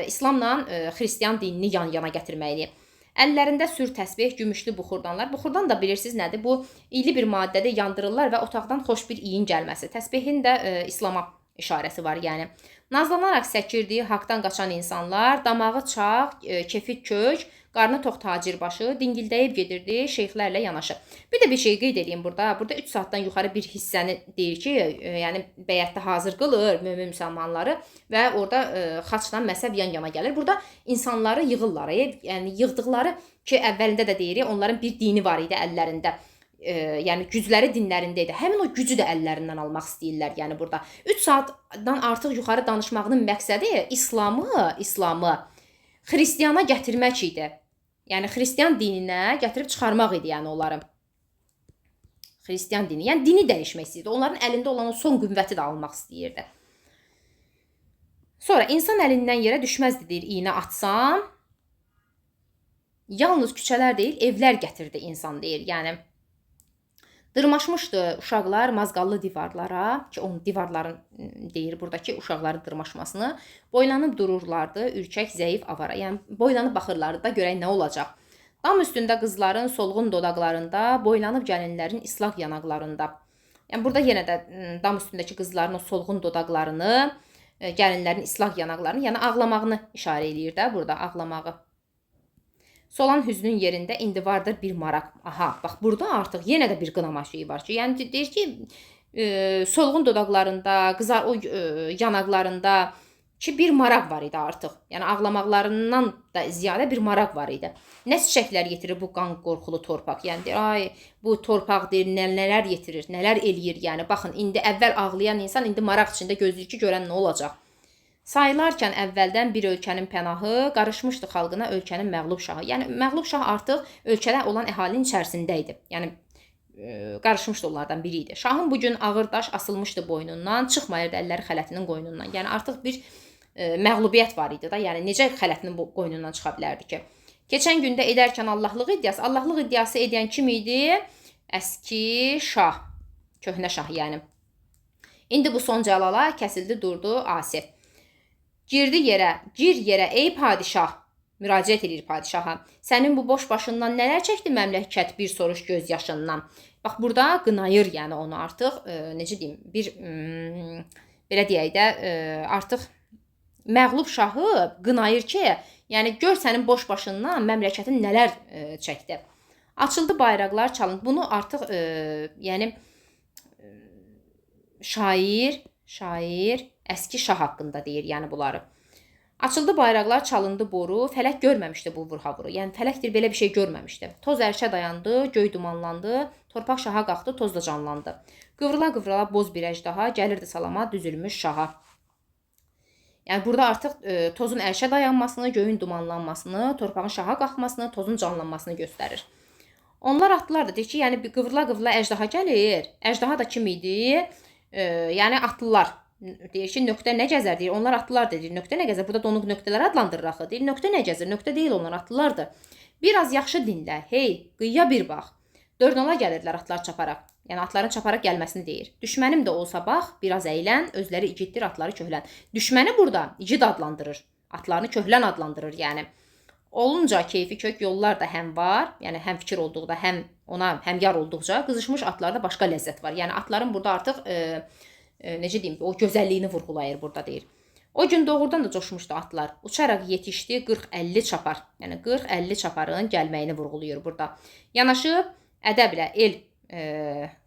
İslamla xristian dinini yan-yana gətirməkdir. Əllərində sür təsbih, gümüşlü buxurdanlar. Buxurdan da bilirsiniz nədir? Bu iyli bir maddədə yandırırlar və otaqdan xoş bir iyin gəlməsi. Təsbihin də İslama işarəsi var, yəni. Nazlanaraq səkirdi haqdan qaçan insanlar, damağı çağ, kefi kök, qarnı tox tacirbaşı dingildəyib gedirdi şeyxlərlə yanaşı. Bir də bir şey qeyd edeyim burada. Burada 3 saatdan yuxarı bir hissəni deyir ki, yəni bəyətdə hazır qılır mömin müsəlmanları və orada xaçla məzhəb yan-yana gəlir. Burada insanları yığırlar. Yəni yığdıqları ki, əvvəlində də deyirik, onların bir dini var idi əllərində. Yəni gücləri dinlərində idi. Həmin o gücü də əllərindən almaq istəyirlər. Yəni burada 3 saatdan artıq yuxarı danışmağının məqsədi İslamı xristiana gətirmək idi. Yəni xristian dininə gətirib çıxarmaq idi, yəni onları. Xristian dini, yəni dini dəyişmək istəyirdi. Onların əlində olan o son qüvvəti də almaq istəyirdi. Sonra insan əlindən yerə düşməzdi deyir, iynə atsam. Yalnız küçələr deyil, evlər gətirdi insan deyir. Yəni Dırmaşmışdı uşaqlar mazğallı divarlara, ki onun divarların deyir buradakı uşaqların dırmaşmasını. Boylanıb dururlardı, ürkək, zəif, avara. Yəni boylanıb baxırlardı da görək nə olacaq. Dam üstündə qızların solğun dodaqlarında, boylanıb gəlinlərin islaq yanaqlarında. Yəni burada yenə də dam üstündəki qızların o solğun dodaqlarını, gəlinlərin islaq yanaqlarını, yəni ağlamağını işarə eləyir də burada, ağlamağı. Solan hüznün yerində indi vardır bir maraq. Aha, bax burada artıq yenə də bir qınama şeyi var ki, yəni deyir ki, solğun dodaqlarında, qızar o yanaqlarında ki bir maraq var idi artıq. Yəni ağlamaqlarından da ziyadə bir maraq var idi. Nə çiçəklər yetirir bu qan qorxulu torpaq. Yəni deyir, ay bu torpaq deyir, nələr yetirir, nələr eləyir. Yəni baxın, indi əvvəl ağlayan insan indi maraq içində gözləyir ki, görən nə olacaq. Sayılarkən əvvəldən bir ölkənin pənahı, qarışmışdı xalqına ölkənin məğlub şahı. Yəni məğlub şah artıq ölkədə olan əhalinin içərisində idi. Yəni qarışmışdı onlardan biri idi. Şahın bu gün ağır daş asılmışdı boynundan, çıxmayırdı əlləri xələtinin qoynundan. Yəni artıq bir məğlubiyyət var idi da. Yəni necə xələtinin qoynundan çıxa bilərdi ki? Keçən gündə edərkən Allahlıq iddiası edən kim idi? Əski şah, köhnə şah yəni. İndi bu son cəlala kəsildi, durdu Asif. Gir yerə ey padişah, müraciət edir padişaha. Sənin bu boş başından nələr çəkdi məmləkət, bir soruş göz yaşından. Bax burada qınayır yəni onu artıq, necə deyim, bir belə deyək də, artıq məğlub şahı qınayır ki, yəni gör sənin boş başından məmləkətin nələr çəkdi. Açıldı bayraqlar, çalındı. Bunu artıq yəni şair əski şah haqqında deyir, yəni bunları. Açıldı bayraqlar, çalındı boru, fələk görməmişdi bu vurhavuru. Yəni fələkdir belə bir şey görməmişdi. Toz ərşə dayandı, göy dumanlandı, torpaq şaha qalxdı, toz da canlandı. Qıvrıla boz bir əjdaha gəlirdi salama düzülmüş şaha. Yəni burada artıq tozun ərşə dayanmasını, göyün dumanlanmasını, torpağın şaha qalxmasını, tozun canlanmasını göstərir. Onlar atdılar da deyir ki, yəni bir qıvrıla əjdaha gəlir. Əjdaha da kim idi? Yəni atlılar. Deyir ki, nöqtə nə gəzər deyir. Onlar atlılar deyir. Nöqtə nə gəzər? Burada donuq nöqtələr adlandırır axı. Deyir, nöqtə nə gəzər? Nöqtə deyil, onlar atlılardır. Biraz yaxşı dinlə. Hey, qıyıya bir bax. Dörnola gəlirdilər atlar çaparaq. Yəni atların çaparaq gəlməsini deyir. Düşmənim də olsa bax, biraz əylən, özləri igiddir, atları köhlən. Düşməni burada igid adlandırır. Atlarını köhlən adlandırır, yəni. Olunca keyfi kök yollar da həm var, yəni həm fikir olduqda, həm ona həmyar olduqca qızışmış atlarda başqa ləzzət var. Yəni atların burada artıq necə deyim, o gözəlliyini vurğulayır burada deyir. O gün doğrudan da coşmuşdu atlar. Uçaraq yetişdi 40-50 çapar. Yəni 40-50 çaparın gəlməyini vurğulayır burada. Yanaşıb ədəblə el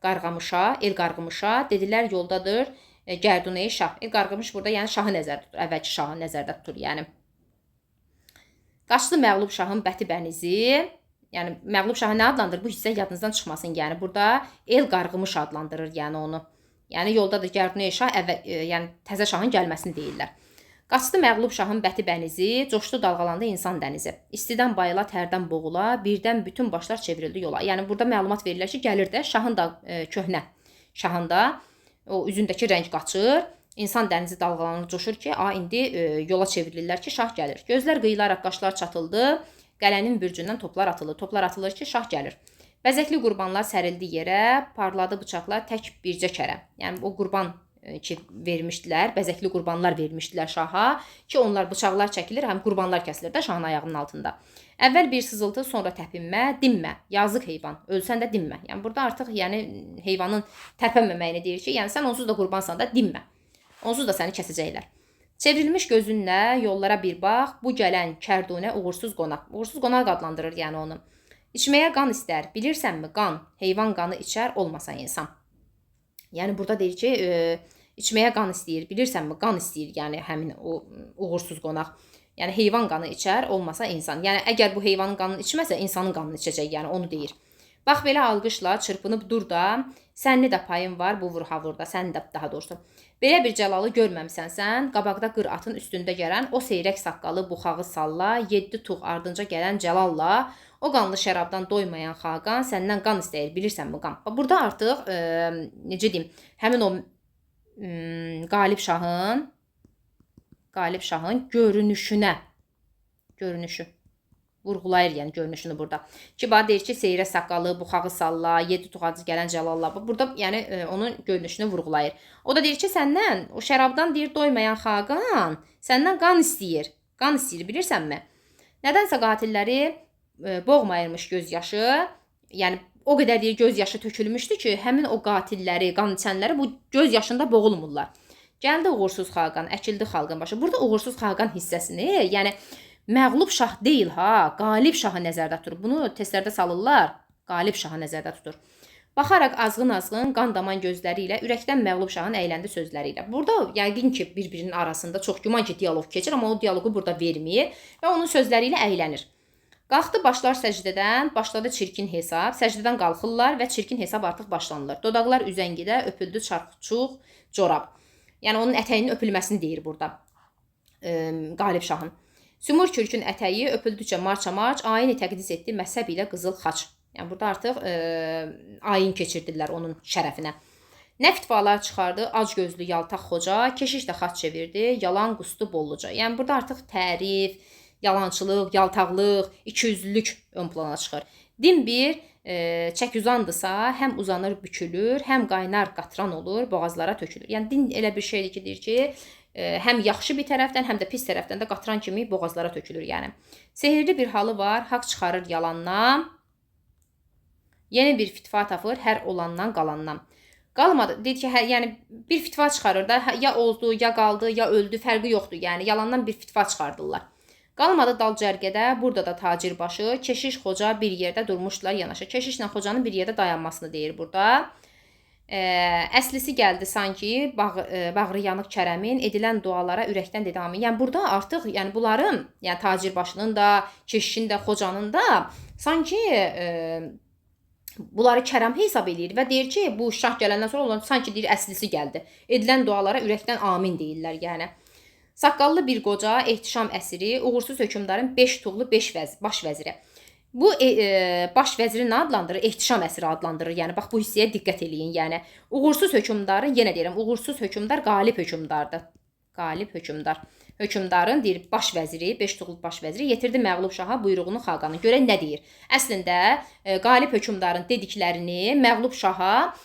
qarğımışa dedilər yoldadır Gərdunəyi şah. El qarğımış burada yəni şahı nəzərdə tutur, əvvəlki şahı nəzərdə tutur yəni. Qaçdı məğlub şahın bəti bənizi. Yəni məğlub şahı nə adlandırır? Bu hissə yadınızdan çıxmasın. Yəni burada el qarğımış adlandırır yəni onu. Yəni yoldadır Gərdunəyi şah, yəni təzə şahın gəlməsini deyirlər. Qaçdı məğlub şahın bəti bənizi, coşdu dalğalandı insan dənizi. İstidən bayıla, tərdən boğula, birdən bütün başlar çevrildi yola. Yəni burada məlumat verirlər ki, gəlir də şahın da köhnə şahında o üzündəki rəng qaçır. İnsan dənizi dalğalanır, coşur ki, indi yola çevrilirlər ki, şah gəlir. Gözlər qıyılaraq qaşlar çatıldı, qələnin bürcündən toplar atılır. Toplar atılır ki, şah gəlir. Bəzəkli qurbanlar sərildi yerə, parladı bıçaqlar tək bircə kərə. Yəni o qurban ki vermişdilər, bəzəkli qurbanlar vermişdilər şaha ki, onlar bıçaqlar çəkilir, həm qurbanlar kəsilir də şahın ayağının altında. Əvvəl bir sızıltı, sonra təpinmə, dinmə, yazıq heyvan, ölsən də dinmə. Yəni burada artıq yəni heyvanın tərpənməməyini deyir ki, yəni sən onsuz da qurbansan da dinmə. Onsuz da səni kəsəcəklər. Çevrilmiş gözünlə yollara bir bax, bu gələn Kərdunə uğursuz qonaq. Uğursuz qonaq adlandırır yəni onu. İçməyə qan istər, bilirsənmi qan, heyvan qanı içər, olmasa insan. Yəni burada deyir ki, içməyə qan istəyir, bilirsənmi qan istəyir, yəni həmin o uğursuz qonaq. Yəni heyvan qanı içər, olmasa insan. Yəni əgər bu heyvanın qanını içməsə, insanın qanını içəcək, yəni onu deyir. Bax belə alqışla çırpınıb dur da, sənin də payın var bu vurhavurda, sənin də daha doğrusu. Belə bir cəlalı görməmisən sən, qabaqda qır atın üstündə gələn o seyrək saqqalı buxağı salla, 7 tuğ ardınca gələn cəlalla, o qanlı şərabdan doymayan xaqan səndən qan istəyir, bilirsənmi qan? Burada artıq necə deyim, həmin o qalib şahın görünüşü vurğulayır yəni görünüşünü burada. Ki bax deyir ki, seyrə saqqalı, buxağı salla, yedi tuğacı gələn cəlalla. Burada yəni onun görünüşünü vurğulayır. O da deyir ki, səndən o şərabdan deyir doymayan Xaqan səndən qan istəyir. Qan istəyir, bilirsənmi? Nədənsə qatilləri boğmayırmış göz yaşı. Yəni o qədər deyir göz yaşı tökülmüşdü ki, həmin o qatilləri, qan içənləri bu göz yaşında boğulmurlar. Gəldi uğursuz Xaqan, əkildi xalqın başı. Burada uğursuz Xaqan hissəsini, yəni məğlub şah deyil ha, qalib şahı nəzərdə tutur. Bunu testlərdə salırlar, qalib şahı nəzərdə tutur. Baxaraq azğın-azğın, qan daman gözləri ilə ürəkdən məğlub şahın əyləndi sözləri ilə. Burada yəqin ki, bir-birinin arasında çox güman ki, diyaloq keçir, amma o diyaloqu burada vermir və onun sözləri ilə əylənir. Qalxdı başlar səcdədən, başladı çirkin hesab, səcdədən qalxırlar və çirkin hesab artıq başlanılır. Dodaqlar üzəngidə, öpüldü çarxuçuq, corab. Yəni onun ətəyinin öpülməsini deyir burada qalib şahın. Sümür kürkün ətəyi öpüldükcə marça-març ayini təqdis etdi məzhəb ilə qızıl xaç. Yəni burada artıq ayin keçirdilər onun şərəfinə. Nə fitvalar çıxardı acgözlü yaltaq xoca, keşiş də xaç çevirdi, yalan qusdu bolluca. Yəni burada artıq tərif, yalançılıq, yaltaqlıq, ikiyüzlülük ön plana çıxır. Din bir çək uzandısa, həm uzanır, bükülür, həm qaynar, qatran olur, boğazlara tökülür. Yəni din elə bir şeydir ki, deyir ki, həm yaxşı bir tərəfdən, həm də pis tərəfdən də qatran kimi boğazlara tökülür, yəni. Sehirli bir halı var, haqq çıxarır yalandan. Yeni bir fitva tapır hər olandan qalandan. Qalmadı, deyir ki, yəni bir fitva çıxarır da, ya oldu, ya qaldı, ya öldü, fərqi yoxdur. Yəni yalandan bir fitva çıxardırlar. Qalmadı dal cərgədə, burada da tacir başı, keşiş xoca bir yerdə durmuşdular yanaşı. Keşişlə xocanın bir yerdə dayanmasını deyir burada. Əslisi gəldi sanki bağrı yanıq Kərəmin, edilən dualara ürəkdən dedi amin. Yəni burada artıq yəni bunların, yəni tacir başının da, keşişin də, xocanın da sanki bunları Kərəm hesab eləyir və deyir ki, bu şah gələndən sonra olan sanki deyir əslisi gəldi. Edilən dualara ürəkdən amin deyirlər yəni. Saqqallı bir qoca, ehtişam əsiri, uğursuz hökmdarın 5 tuğlu 5 baş vəziri. Bu baş vəziri nə adlandırır? Ehtişam əsiri adlandırır. Yəni bax bu hissəyə diqqət eləyin. Yəni uğursuz hökmdarın, yenə deyirəm, uğursuz hökmdar qalib hökmdardır. Qalib hökmdar. Hökmdarın deyir baş vəziri, 5 tuğlu baş vəziri yetirdi məğlub şaha buyruğunu Xaqanın. Görək nə deyir? Əslində qalib hökmdarın dediklərini məğlub şaha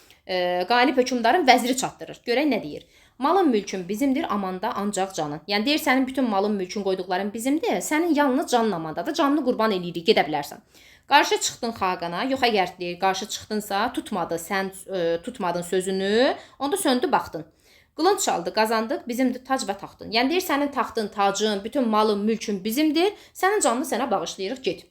qalib hökmdarın vəziri çatdırır. Görək nə deyir? Malın mülkün bizimdir, amanda ancaq canın. Yəni deyir sənin bütün malın mülkün qoyduqların bizimdir, sənin yalnız canın amandadır, canını qurban eləyirik, gedə bilərsən. Qarşı çıxdın Xaqana, yox əgər deyir, qarşı çıxdınsa, tutmadı, sən tutmadın sözünü, onda söndü baxdın. Qılınc çaldı, qazandıq, bizimdir tac və taxtın. Yəni deyir sənin taxtın, tacın, bütün malın mülkün bizimdir, sənin canını sənə bağışlayırıq, get.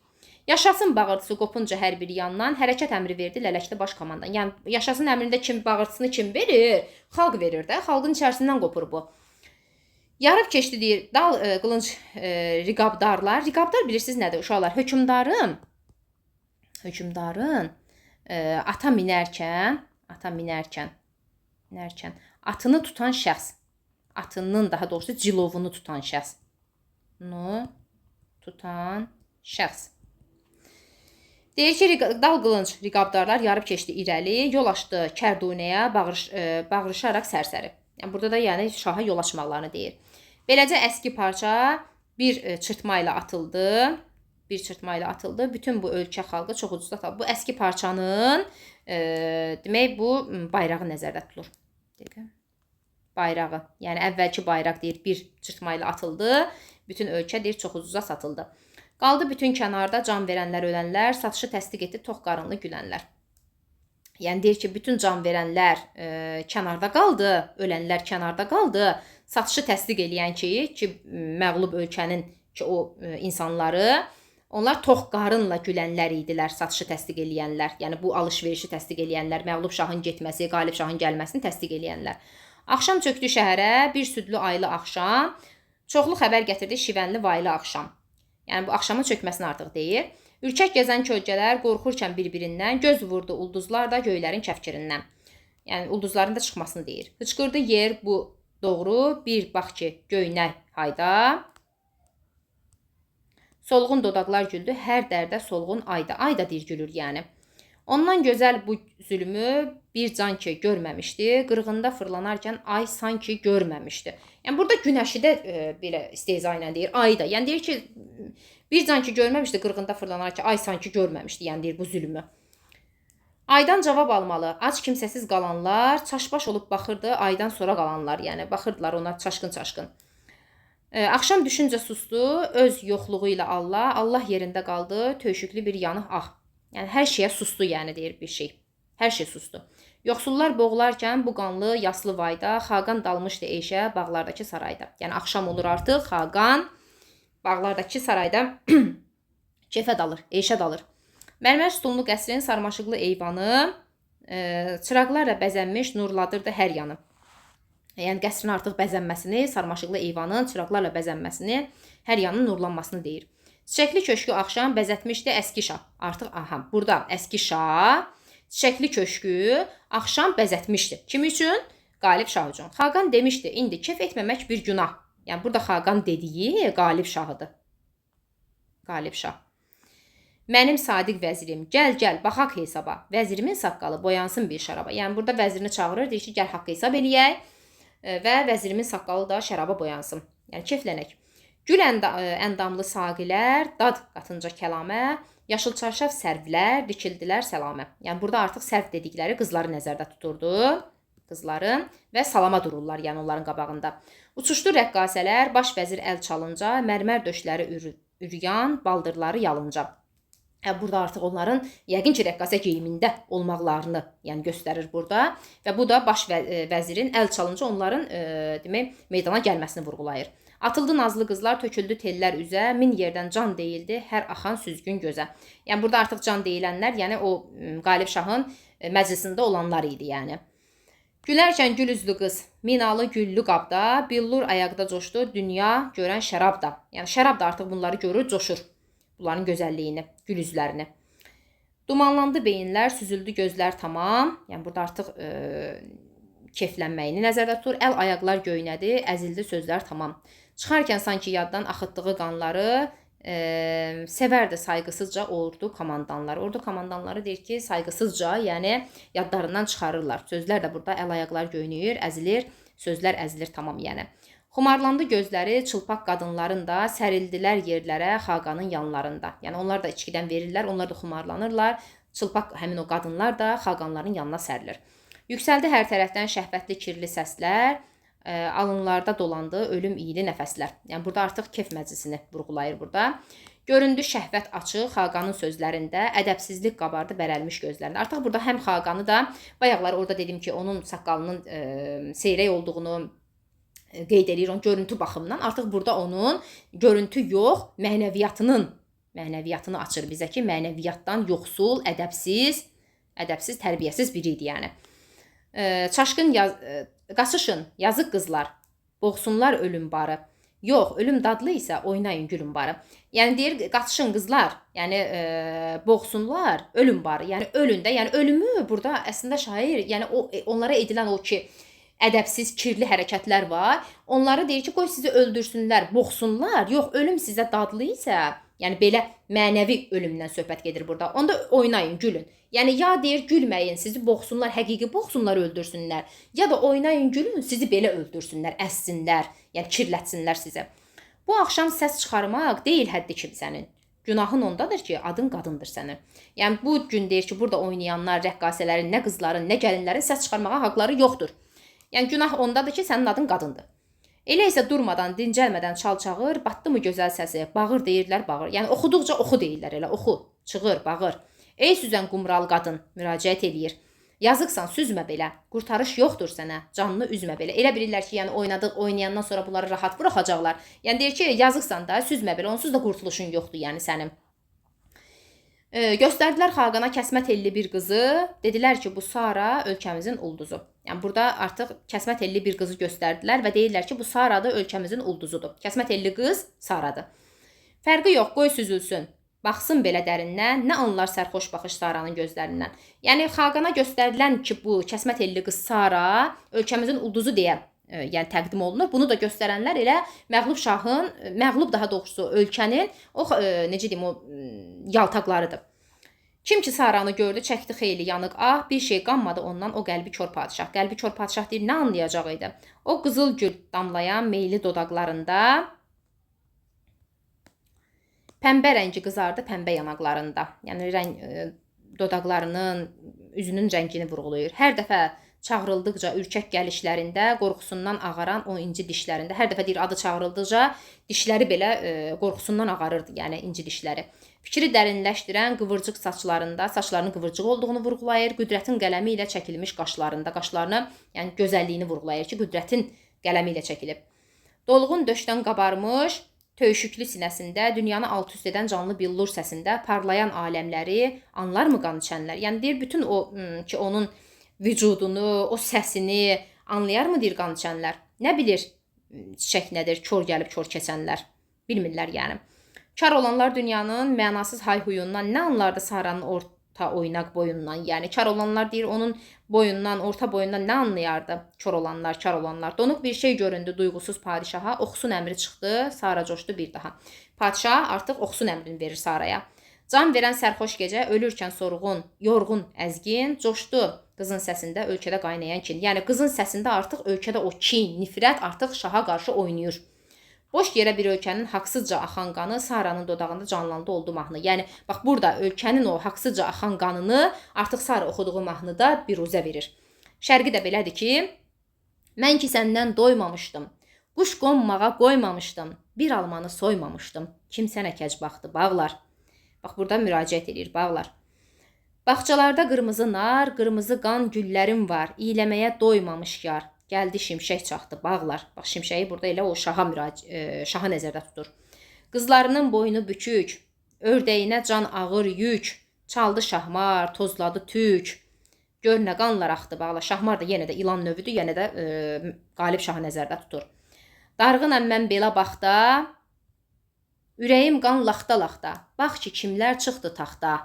Yaşasın bağırtısı qopunca hər bir yandan, hərəkət əmri verdi lələkli baş komandan. Yəni yaşasın əmrində kim bağırtısını kim verir? Xalq verir də, xalqın içərisindən qopur bu. Yarıb keçdi deyir, dal qılınc riqabdarlar. Riqabdar bilirsiniz nədir uşaqlar? Hökmdarın ata minərkən atını tutan şəxs, atının daha doğrusu cilovunu tutan şəxs. Deyir ki, dal qılınc riqabdarlar yarıb keçdi irəli, yol açdı Kərdunəyə bağırışaraq sərsəri. Yəni burada da yəni şaha yol açmaqlarını deyir. Beləcə əski parça bir çırtma ilə atıldı. Bütün bu ölkə xalqı çox ucuzda tapdı. Bu əski parçanın demək bu bayrağı nəzərdə tutulur. Bayrağı. Yəni əvvəlki bayraq deyir bir çırtma ilə atıldı. Bütün ölkə deyir çox ucuza satıldı. Qaldı bütün kənarda can verənlər, ölənlər, satışı təsdiq etdi tox qarınlı gülənlər. Yəni deyir ki, bütün can verənlər kənarda qaldı, ölənlər kənarda qaldı. Satışı təsdiq eləyən ki, məğlub ölkənin ki o insanları, onlar tox qarınla gülənlər idilər, satışı təsdiq eləyənlər. Yəni bu alış-verişi təsdiq eləyənlər, məğlub şahın getməsi, qalib şahın gəlməsini təsdiq eləyənlər. Axşam çökdü şəhərə, bir südlü aylı axşam, çoxlu xəbər gətirdi şivənli vaylı axşam. Yəni bu axşamın çökməsini artıq deyir. Ürkək gəzən kölgələr qorxurkən bir-birindən, göz vurdu ulduzlar da göylərin kəfkirindən. Yəni ulduzların da çıxmasını deyir. Hıçqırdı yer bu doğru, bir bax ki göynək hayda. Solğun dodaqlar güldü, hər dərdə solğun ayda. Ayda deyir gülür yəni. Ondan gözəl bu zülmü bir can ki görməmişdi, qırğında fırlanarkən ay sanki görməmişdi. Yəni burada günəşi də belə istehza ilə deyir, ayı da. Yəni deyir ki, bir can ki görməmişdi, qırğında fırlanarkən ay sanki görməmişdi, yəni deyir bu zülmü. Aydan cavab almalı. Ac kimsəsiz qalanlar çaşbaş olub baxırdı, aydan sonra qalanlar, yəni baxırdılar ona çaşqın-çaşqın. Axşam düşüncə sustu, öz yoxluğu ilə Allah yerində qaldı, tövşüklü bir yanıq ah. Yəni hər şeyə sustu, yəni deyir bir şey. Hər şey sustu. Yoxsullar boğularkən bu qanlı yaslı vayda Xaqan dalmışdı eşə bağlardakı sarayda. Yəni axşam olur artıq, Xaqan bağlardakı sarayda kefə dalır, eşə dalır. Mərmər sütunlu qəsrin sarmaşıqlı eyvanı çıraqlarla bəzənmiş nurladırdı hər yanı. Yəni qəsrin artıq bəzənməsini, sarmaşıqlı eyvanın çıraqlarla bəzənməsini, hər yanın nurlanmasını deyir. Çiçəkli köşkü axşam bəzətmişdi əski şah. Artıq burada əski şah çiçəkli köşkü axşam bəzətmişdi. Kim üçün? Qalib şah üçün. Xaqan demişdi, indi kef etməmək bir günah. Yəni burada Xaqan dediyi Qalib şahıdır. Qalib şah. Mənim sadiq vəzirim, gəl, baxaq hesaba. Vəzirimin saqqalı boyansın bir şəraba. Yəni burada vəzirini çağırır, deyir ki, gəl haqq hesab eləyək və vəzirimin saqqalı da şəraba boyansın. Yəni keflənək. Gül əndamlı saqilər, dad qatınca kəlamə, yaşıl çarşaf sərvlər, dikildilər səlamə. Yəni burada artıq sərv dedikləri qızları nəzərdə tuturdu. Qızların və salama dururlar, yəni onların qabağında. Uçuşdu rəqqasələr, baş vəzir əl çalınca, mərmər döşləri üryan, baldırları yalınca. Burada artıq onların yəqin ki, rəqqasə geyimində olmaqlarını yəni göstərir burada. Və bu da baş vəzirin əl çalınca onların demək, meydana gəlməsini vurğulayır. Atıldı nazlı qızlar, töküldü tellər üzə, min yerdən can deyildi, hər axan süzgün gözə. Yəni burada artıq can deyilənlər, yəni o Qalib şahın məclisində olanlar idi, yəni. Gülərkən gül üzlü qız, minalı güllü qabda, billur ayaqda coşdu, dünya görən şərab da. Yəni şərab da artıq bunları görür, coşur. Bunların gözəlliyini, gül üzlərini. Dumanlandı beyinlər, süzüldü gözlər tamam. Yəni burada artıq keflənməyini nəzərdə tutur. Əl ayaqlar göynədi, əzildi sözlər tamam. Çıxarkən sanki yaddan axıtdığı qanları sevərdi sayğısızca ordu komandanları. Ordu komandanları deyir ki, sayğısızca, yəni yadlarından çıxarırlar. Sözlər də burada əl ayaqlar göynəyir, əzilir, sözlər əzilir tamam yəni. Xumarlandı gözləri, çılpaq qadınların da sərildilər yerlərə Xaqanın yanlarında. Yəni onlar da içkidən verirlər, onlar da xumarlanırlar. Çılpaq həmin o qadınlar da Xaqanların yanına sərilir. Yüksəldi hər tərəfdən şəhvətli kirli səslər, alınlarda dolandı ölüm iyili nəfəslər. Yəni burada artıq kef məclisini vurğulayır burada. Göründü şəhvət açıq Xaqanın sözlərində, ədəbsizlik qabardı bərəlmiş gözlərində. Artıq burada həm Xaqanı da, bayaqlar orada dedim ki, onun saqqalının seyrək olduğunu qeyd edir, onun görüntü baxımından. Artıq burada onun görüntü yox, mənəviyyatını açır bizə ki, mənəviyyatdan yoxsul, ədəbsiz, tərbiyəsiz biri idi yəni. Çaşqın qaçışın, yazıq qızlar, boğsunlar ölüm barı. Yox, ölüm dadlı isə oynayın gülün barı. Yəni deyir, qaçışın qızlar, yəni boğsunlar ölüm barı. Yəni ölün də, yəni ölümü burada əslində şair, yəni onlara edilən o ki, ədəbsiz, kirli hərəkətlər var. Onları deyir ki, qoy sizi öldürsünlər, boğsunlar. Yox, ölüm sizə dadlı isə, yəni belə mənəvi ölümdən söhbət gedir burada. Onda oynayın, gülün. Yəni ya deyir gülməyin, sizi boğsunlar, həqiqi boğsunlar, öldürsünlər. Ya da oynayın, gülün, sizi belə öldürsünlər, əssinlər, yəni kirlətsinlər sizi. Bu axşam səs çıxarmaq deyil həddi kimsənin. Günahın ondadır ki, adın qadındır sənin. Yəni bu gün deyir ki, burada oynayanlar, rəqqasələrin, nə qızların, nə gəlinlərin səs çıxarmağa haqları yoxdur. Yəni günah ondadır ki, sənin adın qadındır. Elə isə durmadan, dincəlmədən çal-çağır, batdı mı gözəl səsi, bağır deyirlər, bağır. Yəni oxuduqca oxu deyirlər, elə oxu, çığır, bağır. Ey süzən qumral qadın, müraciət eləyir. Yazıqsan, süzmə belə, qurtarış yoxdur sənə, canını üzmə belə. Elə bilirlər ki, yəni oynayandan sonra bunları rahat buraxacaqlar. Yəni deyir ki, yazıqsan da, süzmə belə, onsuz da qurtuluşun yoxdur yəni sənin. Göstərdilər Xaqana kəsmə telli bir qızı, dedilər ki, bu Sara ölkəmizin ulduzu. Yəni burada artıq kəsmə telli bir qızı göstərdilər və deyirlər ki, bu Sara da ölkəmizin ulduzudur. Kəsmə telli qız Saradır. Fərqi yox, qoy süzülsün. Baxsın belə dərindən, nə anlar sərxoş baxış Saranın gözlərindən. Yəni Xaqana göstərilən ki, bu kəsmə telli qız Sara ölkəmizin ulduzu deyə yəni təqdim olunur. Bunu da göstərənlər elə məğlub şahın, məğlub daha doğrusu ölkənin o necə deyim, o yaltaqlarıdır. Kim ki Saranı gördü, çəkdi xeyli yanıq ah, bir şey qanmadı ondan o qəlbi kor padşah. Qəlbi kor padşah deyir, nə anlayacaq idi? O qızıl gül damlayan meyli dodaqlarında, pəmbə rəngi qızardı pəmbə yanaqlarında. Yəni dodaqlarının, üzünün rəngini vurğulayır. Hər dəfə çağırıldıqca ürkək gəlişlərində, qorxusundan ağaran o inci dişlərində, hər dəfə deyir adı çağırıldıqca dişləri belə qorxusundan ağarırdı, yəni inci dişləri. Fikri dərinləşdirən qıvırcıq saçlarında, saçlarının qıvırcıq olduğunu vurğulayır. Qüdrətin qələmi ilə çəkilmiş qaşlarında, qaşlarını, yəni gözəlliyini vurğulayır ki, qüdrətin qələmi ilə çəkilib. Dolğun döşdən qabarmış, töyüşüklü sinəsində, dünyanı alt-üst edən canlı billur səsində parlayan aləmləri anlarmı qan içənlər? Yəni deyir, bütün o ki, onun vücudunu, o səsini anlayarmı deyir qan içənlər? Nə bilir çiçək nədir, kör gəlib kör keçənlər? Bilmirlər yəni. Kar olanlar dünyanın mənasız hayhuyundan nə anlardı Saranın orta oynaq boyundan? Yəni kar olanlar deyir, onun boyundan, orta boyundan nə anlayardı? Kör olanlar, kar olanlar. Donuq bir şey göründü duyğusuz padişaha. Oxusun əmri çıxdı, Sara coşdu bir daha. Padişah artıq oxusun əmrini verir Saraya. Can verən sərxoş gecə, ölürkən sorğun, yorğun, əzgin, coşdu qızın səsində ölkədə qaynayan kin. Yəni qızın səsində artıq ölkədə o kin, nifrət artıq şaha qarşı oynayır. Boş yerə bir ölkənin haqsızca axan qanı Saranın dodağında canlandı oldu mahnı. Yəni bax burada ölkənin o haqsızca axan qanını artıq Sara oxuduğu mahnıda biruzə verir. Şərqi də belədir ki, mən ki səndən doymamışdım. Quş qonmağa qoymamışdım. Bir almanı soymamışdım. Kim sənə kəc baxdı bağlar. Bax burada müraciət edir bağlar. Bağçalarda qırmızı nar, qırmızı qan güllərim var. İyləməyə doymamış yar. Gəldi şimşək çaxdı bağlar. Bax şimşəyi burada elə o şaha nəzərdə tutur. Qızlarının boynu bükük, ördəyinə can ağır yük. Çaldı şahmar, tozladı tük. Gör nə qanlar axdı bağlar. Şahmar da yenə də ilan növüdür, yenə də qalib şahı nəzərdə tutur. Darğınam mən belə baxda, ürəyim qan laxta-laxta. Bax ki kimlər çıxdı taxta.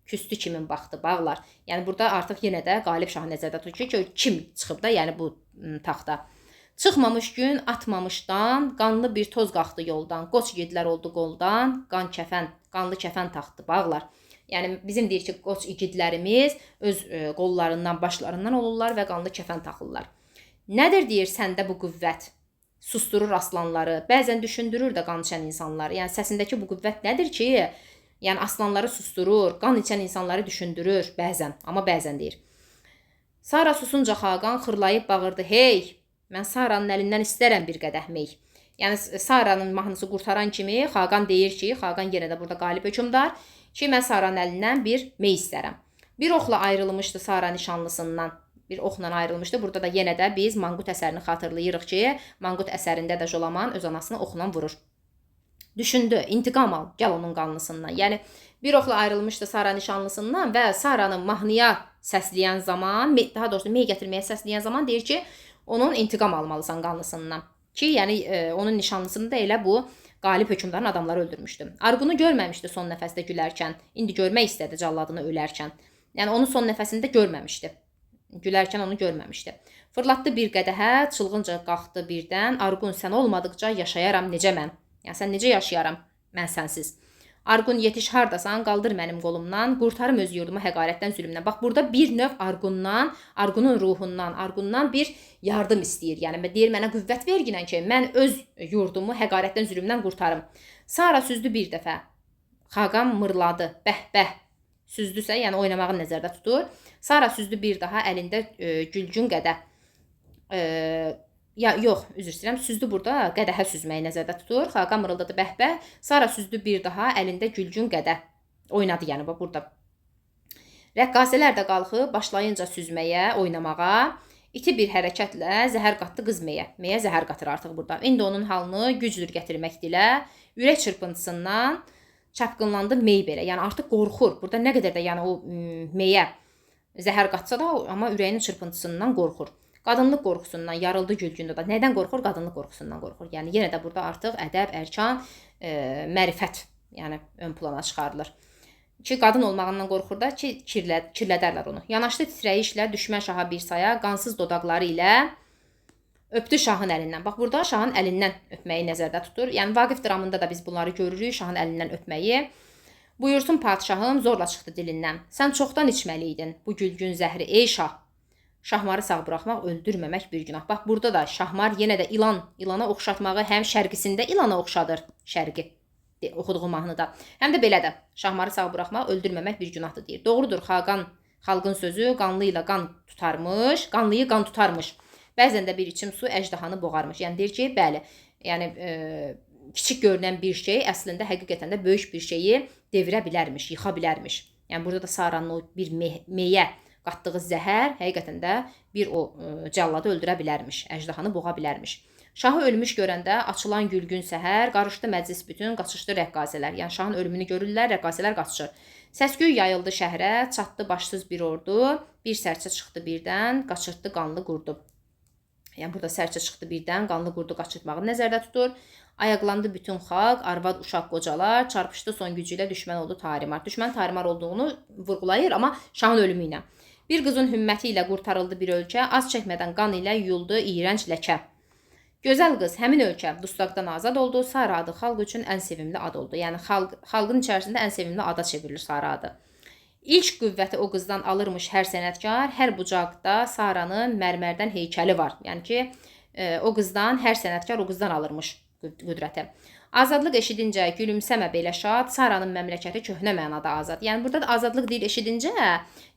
Küstü kimin baxdı bağlar. Yəni burada artıq yenə də qalib şahı nəzərdə tutur ki, kim çıxıb da, yəni bu taxta. Çıxmamış gün atmamışdan, qanlı bir toz qalxdı yoldan. Qoç igidlər oldu qoldan, qanlı kəfən taxdı bağlar. Yəni bizim deyir ki, qoç igidlərimiz öz qollarından, başlarından olurlar və qanlı kəfən taxırlar. Nədir deyir səndə bu qüvvət? Susturur aslanları, bəzən düşündürür də qan içən insanları. Yəni səsindəki bu qüvvət nədir ki, yəni aslanları susturur, qan içən insanları düşündürür bəzən, amma bəzən deyir. Sara susunca Xaqan xırlayıb bağırdı, hey, mən Saranın əlindən istərəm bir qədəh mey. Yəni Saranın mahnısı qurtaran kimi Xaqan deyir ki, Xaqan yenə də burada qalib hökmdar ki, mən Saranın əlindən bir mey istərəm. Bir oxla ayrılmışdı Sara nişanlısından. Bir oxla ayrılmışdı. Burada da yenə də biz Manqut əsərini xatırlayırıq ki, Manqut əsərində də Jolaman öz anasını oxla vurur. Düşündü, intiqam al, gəl onun qanlısından. Yəni bir oxla ayrılmışdı Sara nişanlısından və Saranı mahnıya səsləyən zaman, daha doğrusu mey gətirməyə səsləyən zaman deyir ki, onun intiqam almalısan qanlısından. Ki, yəni onun nişanlısını da elə bu qalib hökmdarın adamları öldürmüşdü. Arqunu görməmişdi son nəfəsdə gülərkən. İndi görmək istədi calladını ölərkən. Yəni onu son nəfəsində görməmişdi. Gülərkən onu görməmişdi. Fırlatdı bir qədəhə, çılğınca qalxdı birdən. Arqun sən olmadıqca yaşayaram necə mən? Yəni sən necə yaşayaram mən sənsiz? Arqun yetiş hardasan, qaldır mənim qolumdan, qurtarım öz yurdumu həqarətdən, zülmdən. Bax burada bir növ Arqundan, Arqunun ruhundan, Arqundan bir yardım istəyir. Yəni deyir mənə qüvvət verginən ki, mən öz yurdumu həqarətdən, zülmdən qurtarım. Sara süzdü bir dəfə. Xaqan mırladı. Bəh-bəh. Süzdüsə, yəni oynamağı nəzərdə tutur. Sara süzdü bir daha əlində gülcün qədəh. Yox, üzr istəyirəm. Süzdü burada qədəhə süzməyi nəzərdə tutur. Xaqan mırıldadı bəh-bəh. Sara süzdü bir daha əlində gülcün qədəh. Oynadı yəni burada. Rəqqasələr də qalxıb başlayınca süzməyə, oynamağa. İti bir hərəkətlə zəhər qatdı qız meyə. Meyə zəhər qatır artıq burada. İndi onun halını güclür gətirmək dilə. Ürək çırpıntısından çapqınlandı mey belə. Yəni artıq qorxur. Burada nə qədər də yəni o meyə zəhər qatsa da, amma ürəyinin çırpıntısından qorxur. Qadınlıq qorxusundan yarıldı gülgündə da. Nədən qorxur? Qadınlıq qorxusundan qorxur. Yəni yenə də burada artıq ədəb, ərkan, mərifət, yəni ön plana çıxarılır. Ki qadın olmağından qorxur da ki kirlədərlər onu. Yanaşdı titrəyişlə düşmən şaha bir saya, qansız dodaqları ilə öpdü şahın əlindən. Bax burada şahın əlindən öpməyi nəzərdə tutur. Yəni Vaqif dramında da biz bunları görürük, şahın əlindən öpməyi. Buyursun padşahım zorla çıxdı dilindən. Sən çoxdan içməliydin bu gülgün zəhri ey şah. Şahmarı sağ buraxmaq, öldürməmək bir günah. Bax, burada da Şahmar yenə də ilana oxşatmağı həm şərqisində ilana oxşadır, şərqi oxuduğu mahnıda. Həm də belə də Şahmarı sağ buraxmaq, öldürməmək bir günahdır deyir. Doğrudur, xalqın sözü qanlı ilə qan tutarmış, qanlıyı qan tutarmış. Bəzən də bir içim su əjdahanı boğarmış. Yəni deyir ki, bəli, yəni kiçik görünən bir şey əslində həqiqətən də böyük bir şeyi devirə bilərmiş, yıxa bilərmiş. Yəni burada da Saranın o bir meyə qatdığı zəhər həqiqətən də bir o cəlladı öldürə bilərmiş, əjdahanı boğa bilərmiş. Şahı ölmüş görəndə açılan gülgün səhər, qarışdı məclis bütün, qaçışdı rəqqasələr. Yəni şahın ölümünü görürlər, rəqqasələr qaçışır. Səsküy yayıldı şəhrə, çatdı başsız bir ordu, bir sərçə çıxdı birdən, qaçırtdı qanlı qurdu. Yəni burada sərçə çıxdı birdən, qanlı qurdu qaçırtmağı nəzərdə tutur. Ayaqlandı bütün xalq, arvad, uşaq, qocalar, çarpışdı son gücü ilə düşmən oldu tarimar. Düşmən tarimar olduğunu vurğulayır, amma şahın ölümü ilə. Bir qızın hümməti ilə qurtarıldı bir ölkə, az çəkmədən qan ilə yuyuldu iyrənc ləkə. Gözəl qız, həmin ölkə dustaqdan azad oldu, Sara adı xalq üçün ən sevimli ad oldu. Yəni xalqın içərisində ən sevimli ada çevrilir Sara adı. İlk qüvvəti o qızdan alırmış hər sənətkar, hər bucaqda Saranın mərmərdən heykəli var. Yəni ki, o qızdan hər sənətkar o qızdan alırmış qüdrəti. Azadlıq eşidincə gülümsəmə belə şad, Saranın məmləkəti köhnə mənada azad. Yəni burada da azadlıq deyil eşidincə,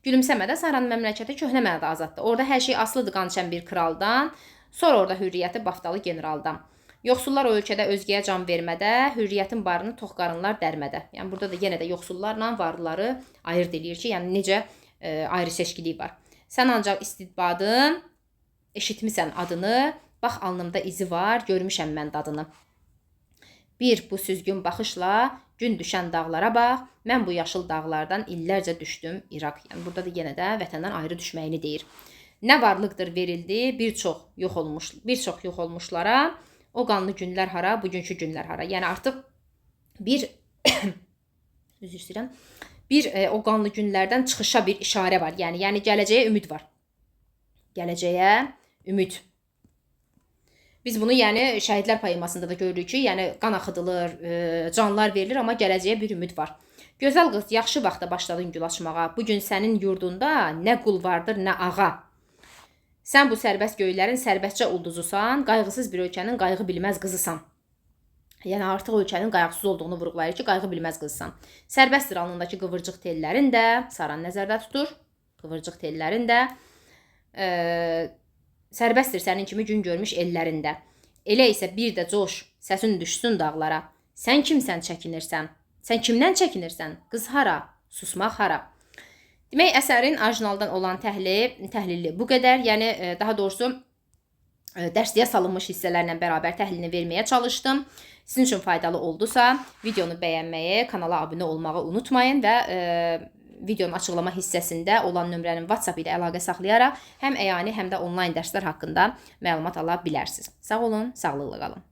gülümsəmə də Saranın məmləkəti köhnə mənada azaddır. Orada hər şey asılıdır qançən bir kraldan, sonra orada hürriyyəti baftalı generaldan. Yoxsullar o ölkədə özgəyə can vermədə, hürriyyətin barını tox qarınlar dərmədə. Yəni burada da yenə də yoxsullarla varlıları ayırd eləyir ki, yəni necə ayrı seçkilik var. Sən ancaq istidbadın, eşitmisən adını, bax alnımda izi var, görmüşəm mən dadını. Bir bu süzgün baxışla gün düşən dağlara bax, mən bu yaşıl dağlardan illərcə düşdüm İraq. Yəni burada da yenə də vətəndən ayrı düşməyini deyir. Nə varlıqdır verildi bir çox yox olmuşlara, o qanlı günlər hara, bugünkü günlər hara. Yəni artıq bir üzr istəyirəm. Bir o qanlı günlərdən çıxışa bir işarə var. Yəni gələcəyə ümid var. Gələcəyə ümid. Biz bunu yəni şəhidlər poemasında da görürük ki, yəni qan axıdılır, canlar verilir, amma gələcəyə bir ümid var. Gözəl qız, yaxşı vaxtda başladın gül açmağa. Bu gün sənin yurdunda nə qul vardır, nə ağa. Sən bu sərbəst göylərin sərbəstcə ulduzusan, qayğısız bir ölkənin qayğı bilməz qızısan. Yəni artıq ölkənin qayğısız olduğunu vurğulayır ki, qayğı bilməz qızısan. Sərbəstdir alnındakı qıvırcıq tellərin də, Saran nəzərdə tutur, qıvırcıq tellərin də. Sərbəstdir sənin kimi gün görmüş ellərində. Elə isə bir də coş, səsin düşsün dağlara. Sən kimsən çəkinirsən? Sən kimdən çəkinirsən? Qız hara? Susmaq hara? Demək, əsərin orijinaldan olan təhlili bu qədər. Yəni, daha doğrusu, dərsliyə salınmış hissələrlə bərabər təhlilini verməyə çalışdım. Sizin üçün faydalı oldusa, videonu bəyənməyi, kanala abunə olmağı unutmayın və videonun açıqlama hissəsində olan nömrənin WhatsApp ilə əlaqə saxlayaraq həm əyani, həm də onlayn dərslər haqqında məlumat ala bilərsiniz. Sağ olun, sağlıqla qalın.